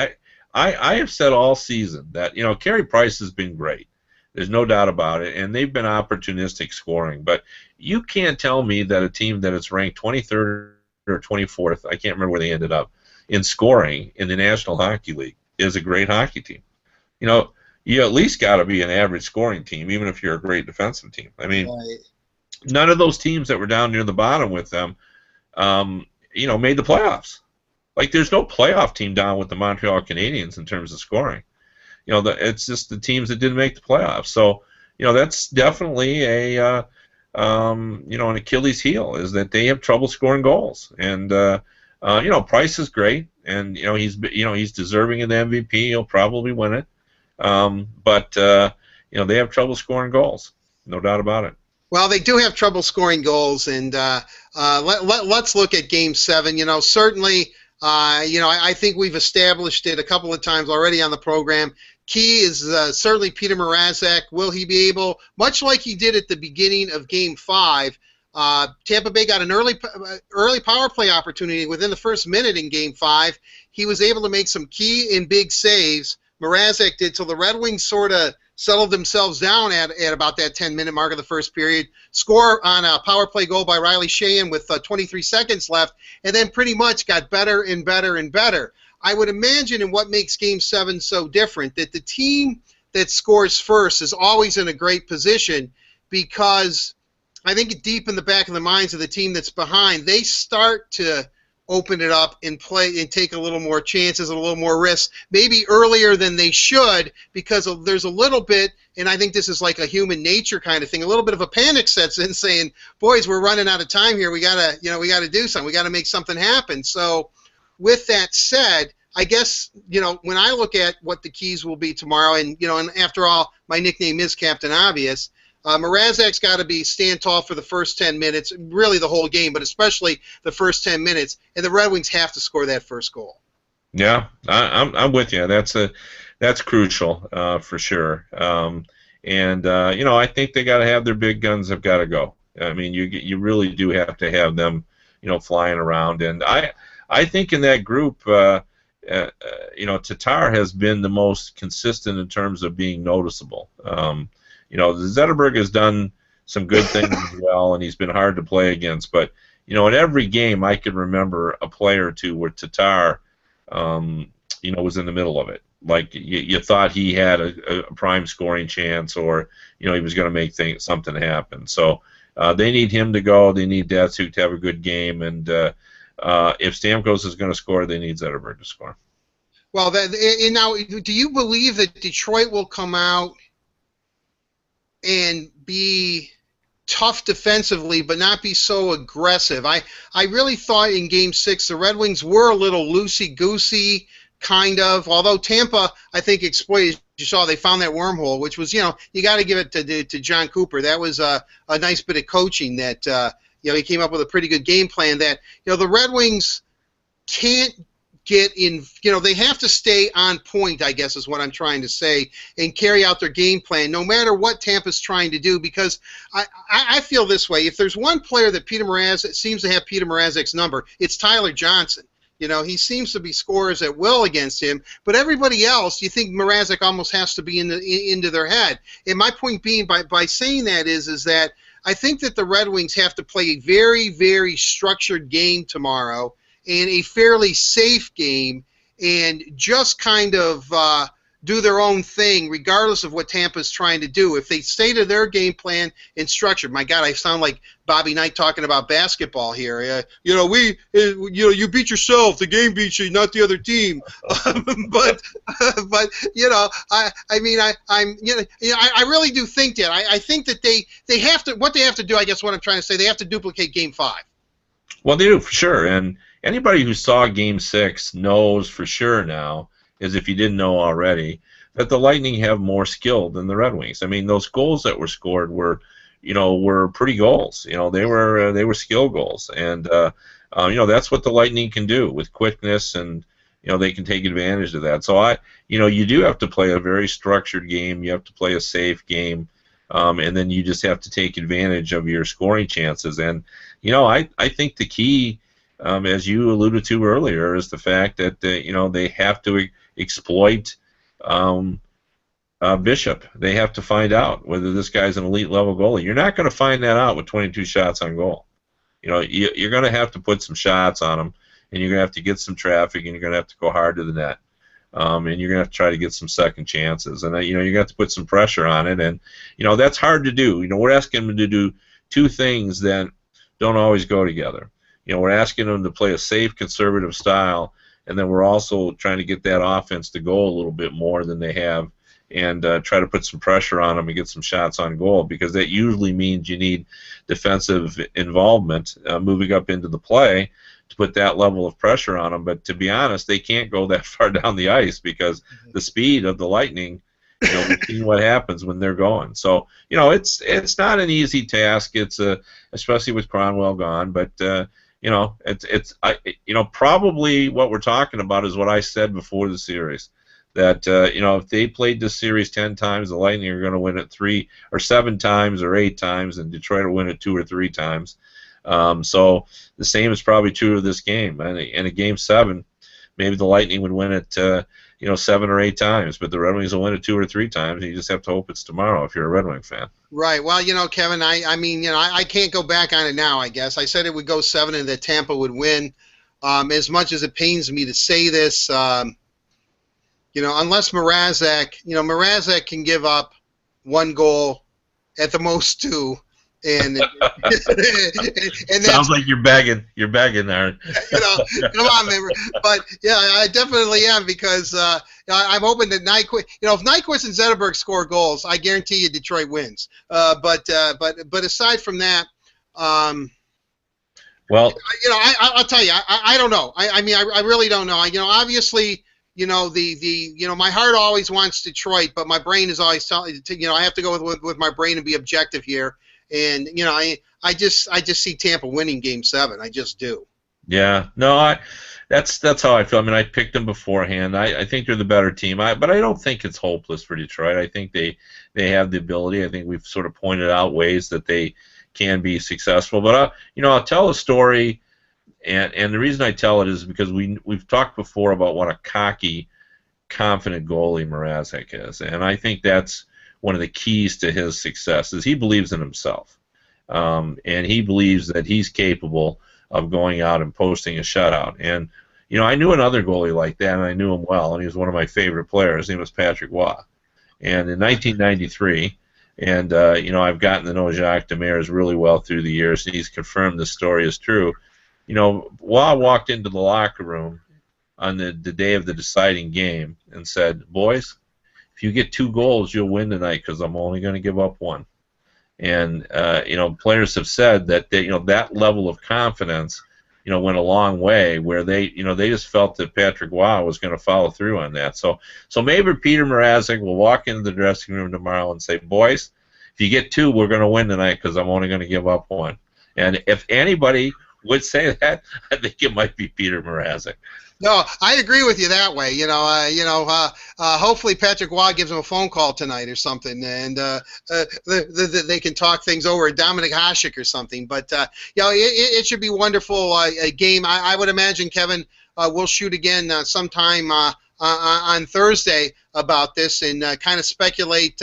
Speaker 2: have said all season that Carey Price has been great. There's no doubt about it, and they've been opportunistic scoring. But you can't tell me that a team that is ranked 23rd or 24th, I can't remember where they ended up, in scoring in the National Hockey League is a great hockey team. You at least got to be an average scoring team, even if you're a great defensive team. I mean, right. None of those teams that were down near the bottom with them, made the playoffs. Like, there's no playoff team down with the Montreal Canadiens in terms of scoring. It's just the teams that didn't make the playoffs. So, that's definitely an Achilles heel, is that they have trouble scoring goals. And Price is great, and he's deserving of the MVP. He'll probably win it. But they have trouble scoring goals, no doubt about it.
Speaker 1: Well, they do have trouble scoring goals, and let's look at Game 7. Certainly, I think we've established it a couple of times already on the program. Key is certainly Peter Mrazek. Will he be able, much like he did at the beginning of Game 5, Tampa Bay got an early power play opportunity within the first minute in Game 5. He was able to make some key and big saves. Mrazek did, till the Red Wings sort of settled themselves down at about that 10-minute mark of the first period, score on a power play goal by Riley Sheahan with 23 seconds left, and then pretty much got better and better and better. I would imagine, in what makes Game 7 so different, that the team that scores first is always in a great position, because I think deep in the back of the minds of the team that's behind, they start to open it up and play and take a little more chances and a little more risks, maybe earlier than they should, because there's a little bit, and I think this is like a human nature kind of thing, a little bit of a panic sets in, saying, boys, we're running out of time here. We gotta do something. We gotta make something happen. So with that said, I guess, when I look at what the keys will be tomorrow, and after all, my nickname is Captain Obvious, Mrazek's got to stand tall for the first 10 minutes, really the whole game, but especially the first 10 minutes, and the Red Wings have to score that first goal.
Speaker 2: Yeah, I'm with you. That's crucial for sure. I think they got to have their big guns have got to go. I mean, you really do have to have them, flying around. And I think in that group, Tatar has been the most consistent in terms of being noticeable. Zetterberg has done some good things as well, and he's been hard to play against. But, in every game I could remember a play or two where Tatar, was in the middle of it. Like, you thought he had a prime scoring chance, or, he was going to make something happen. So they need him to go. They need Datsuk to have a good game. And if Stamkos is going to score, they need Zetterberg to score.
Speaker 1: Well, now, do you believe that Detroit will come out and be tough defensively, but not be so aggressive? I really thought in Game 6 the Red Wings were a little loosey-goosey, kind of, although Tampa, I think, exploited. You saw they found that wormhole, which was, you got to give it to John Cooper. That was a nice bit of coaching that, he came up with a pretty good game plan that, the Red Wings can't get in, they have to stay on point, I guess is what I'm trying to say, and carry out their game plan no matter what Tampa's trying to do, because I feel this way. If there's one player that Peter Mrazek seems to have Peter Mrazek's number, it's Tyler Johnson. He seems to be scorers at will against him, but everybody else, you think Mrazek almost has to be into their head. And my point being, by saying that is that I think that the Red Wings have to play a very, very structured game tomorrow, and a fairly safe game, and just kind of do their own thing, regardless of what Tampa's trying to do. If they stay to their game plan and structure, my God, I sound like Bobby Knight talking about basketball here. You beat yourself. The game beats you, not the other team. but I really do think that. I think that they have to. What they have to do, I guess, what I'm trying to say, they have to duplicate Game 5.
Speaker 2: Well, they do for sure, and anybody who saw Game 6 knows for sure now, as if you didn't know already, that the Lightning have more skill than the Red Wings. I mean, those goals that were scored were pretty goals. They were skill goals, and that's what the Lightning can do with quickness, and they can take advantage of that. So you do have to play a very structured game. You have to play a safe game, and then you just have to take advantage of your scoring chances. And I think the key, as you alluded to earlier, is the fact that they have to exploit Bishop. They have to find out whether this guy's an elite level goalie. You're not going to find that out with 22 shots on goal. You're going to have to put some shots on him, and you're going to have to get some traffic, and you're going to have to go hard to the net, and you're going to have to try to get some second chances, and you're going to have to put some pressure on it, and that's hard to do. We're asking them to do two things that don't always go together. We're asking them to play a safe, conservative style, and then we're also trying to get that offense to go a little bit more than they have, and try to put some pressure on them and get some shots on goal, because that usually means you need defensive involvement moving up into the play to put that level of pressure on them. But to be honest, they can't go that far down the ice because the speed of the Lightning, we've seen what happens when they're going. So, it's not an easy task. It's especially with Cronwell gone, but probably what we're talking about is what I said before the series, that if they played this series 10 times, the Lightning are going to win it 3 or 7 times or 8 times, and Detroit will win it 2 or 3 times. So the same is probably true of this game. And in a Game 7, maybe the Lightning would win it 7 or 8 times, but the Red Wings will win it 2 or 3 times, and you just have to hope it's tomorrow if you're a Red Wing fan.
Speaker 1: Right. Well, Kevin, I can't go back on it now, I guess. I said it would go 7 and that Tampa would win. As much as it pains me to say this, unless Mrazek can give up 1 goal, at the most 2, and and
Speaker 2: sounds like you're begging there.
Speaker 1: Come on, man. But yeah, I definitely am, because I'm hoping that Nyquist. If Nyquist and Zetterberg score goals, I guarantee you Detroit wins. But aside from that,
Speaker 2: well,
Speaker 1: I'll tell you, I don't know. I really don't know. Obviously. My heart always wants Detroit, but my brain is always telling I have to go with my brain and be objective here. And I just see Tampa winning Game 7. I just do.
Speaker 2: Yeah, no, that's how I feel. I mean, I picked them beforehand. I think they're the better team. But I don't think it's hopeless for Detroit. I think they have the ability. I think we've sort of pointed out ways that they can be successful. But I'll tell a story. And the reason I tell it is because we've talked before about what a cocky, confident goalie Mrazek is, and I think that's one of the keys to his success is he believes in himself, and he believes that he's capable of going out and posting a shutout. And I knew another goalie like that, and I knew him well, and he was one of my favorite players. His name was Patrick Waugh, and in 1993. And I've gotten to know Jacques Demers really well through the years, and he's confirmed this story is true. Waugh walked into the locker room on the day of the deciding game and said, "Boys, if you get 2 goals, you'll win tonight because I'm only going to give up 1." And players have said that that level of confidence, went a long way. Where they just felt that Patrick Waugh was going to follow through on that. So maybe Peter Mrazek will walk into the dressing room tomorrow and say, "Boys, if you get 2, we're going to win tonight because I'm only going to give up 1." And if anybody would say that, I think it might be Peter Mrazek.
Speaker 1: No, I agree with you that way. Hopefully Patrick Waugh gives him a phone call tonight or something, and they can talk things over. Dominic Hasek or something. But it should be wonderful. A game. I would imagine, Kevin, we'll shoot again sometime on Thursday about this and kind of speculate.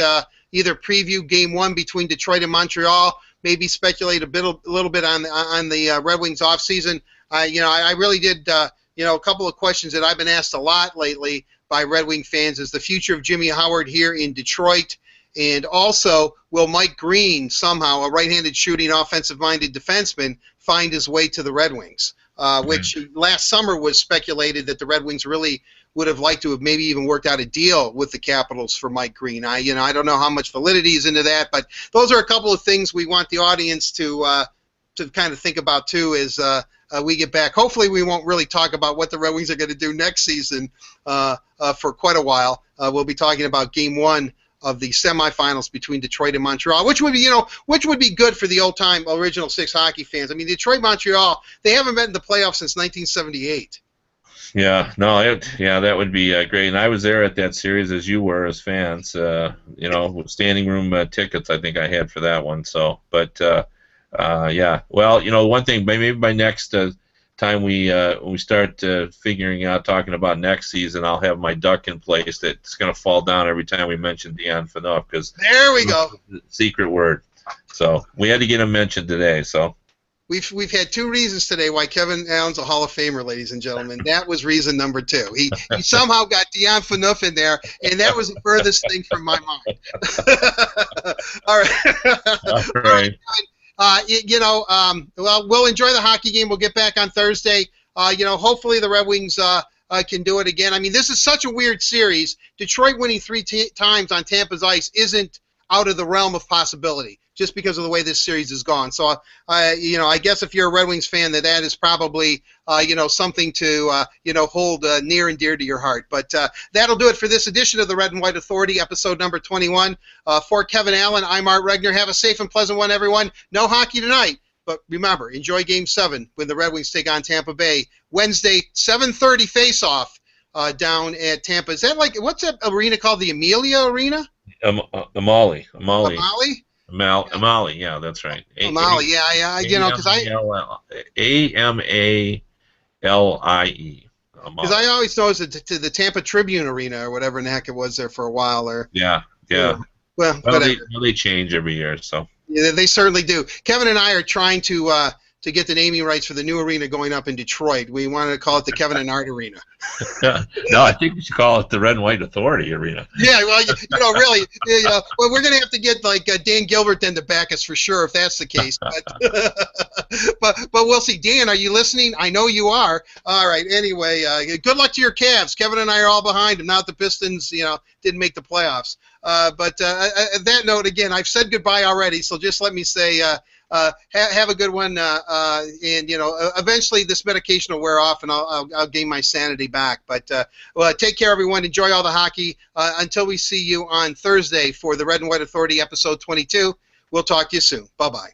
Speaker 1: Either preview Game 1 between Detroit and Montreal. Maybe speculate a little bit on the Red Wings off season. I really did. A couple of questions that I've been asked a lot lately by Red Wing fans is the future of Jimmy Howard here in Detroit, and also will Mike Green, somehow a right-handed shooting offensive-minded defenseman, find his way to the Red Wings, which last summer was speculated that the Red Wings really would have liked to have maybe even worked out a deal with the Capitals for Mike Green. I don't know how much validity is into that, but those are a couple of things we want the audience to kind of think about too as we get back. Hopefully we won't really talk about what the Red Wings are going to do next season for quite a while. We'll be talking about Game 1 of the semifinals between Detroit and Montreal, which would be good for the old-time Original Six hockey fans. I mean, Detroit, Montreal, they haven't been in the playoffs since 1978.
Speaker 2: Yeah, no, that would be great. And I was there at that series as you were as fans. With standing room tickets, I think I had for that one. So, but yeah, well, one thing, maybe by next time we start figuring out talking about next season, I'll have my duck in place that's going to fall down every time we mention Dion Phaneuf, because
Speaker 1: there we go,
Speaker 2: secret word. So we had to get him mentioned today. So.
Speaker 1: We've had two reasons today why Kevin Allen's a Hall of Famer, ladies and gentlemen. That was reason number 2. He somehow got Dion Phaneuf in there, and that was the furthest thing from my mind. All right. Well, we'll enjoy the hockey game. We'll get back on Thursday. Hopefully the Red Wings can do it again. I mean, this is such a weird series. Detroit winning 3 times on Tampa's ice isn't out of the realm of possibility, just because of the way this series has gone. So, I guess if you're a Red Wings fan, that is probably, something to, hold near and dear to your heart. But that'll do it for this edition of the Red and White Authority, episode number 21. For Kevin Allen, I'm Art Regner. Have a safe and pleasant one, everyone. No hockey tonight, but remember, enjoy Game 7 when the Red Wings take on Tampa Bay. Wednesday, 7:30 face-off down at Tampa. Is that what's that arena called? The Amelia Arena?
Speaker 2: Amalie.
Speaker 1: Amalie?
Speaker 2: Amalie, yeah, that's right.
Speaker 1: Amalie, yeah, because
Speaker 2: Amalie.
Speaker 1: Because I always know it's to the Tampa Tribune Arena or whatever in the heck it was there for a while.
Speaker 2: Yeah.
Speaker 1: Well,
Speaker 2: they change every year, so.
Speaker 1: Yeah, they certainly do. Kevin and I are trying to get the naming rights for the new arena going up in Detroit. We wanted to call it the Kevin and Art Arena.
Speaker 2: No, I think we should call it the Red and White Authority Arena.
Speaker 1: Yeah, well, really, well, we're going to have to get Dan Gilbert then to back us for sure if that's the case. But we'll see. Dan, are you listening? I know you are. All right. Anyway, good luck to your Cavs. Kevin and I are all behind them. Now that the Pistons, didn't make the playoffs. But at that note, again, I've said goodbye already, so just let me say have a good one, and eventually this medication will wear off, and I'll gain my sanity back. But take care, everyone. Enjoy all the hockey. Until we see you on Thursday for the Red and White Authority, episode 22. We'll talk to you soon. Bye-bye.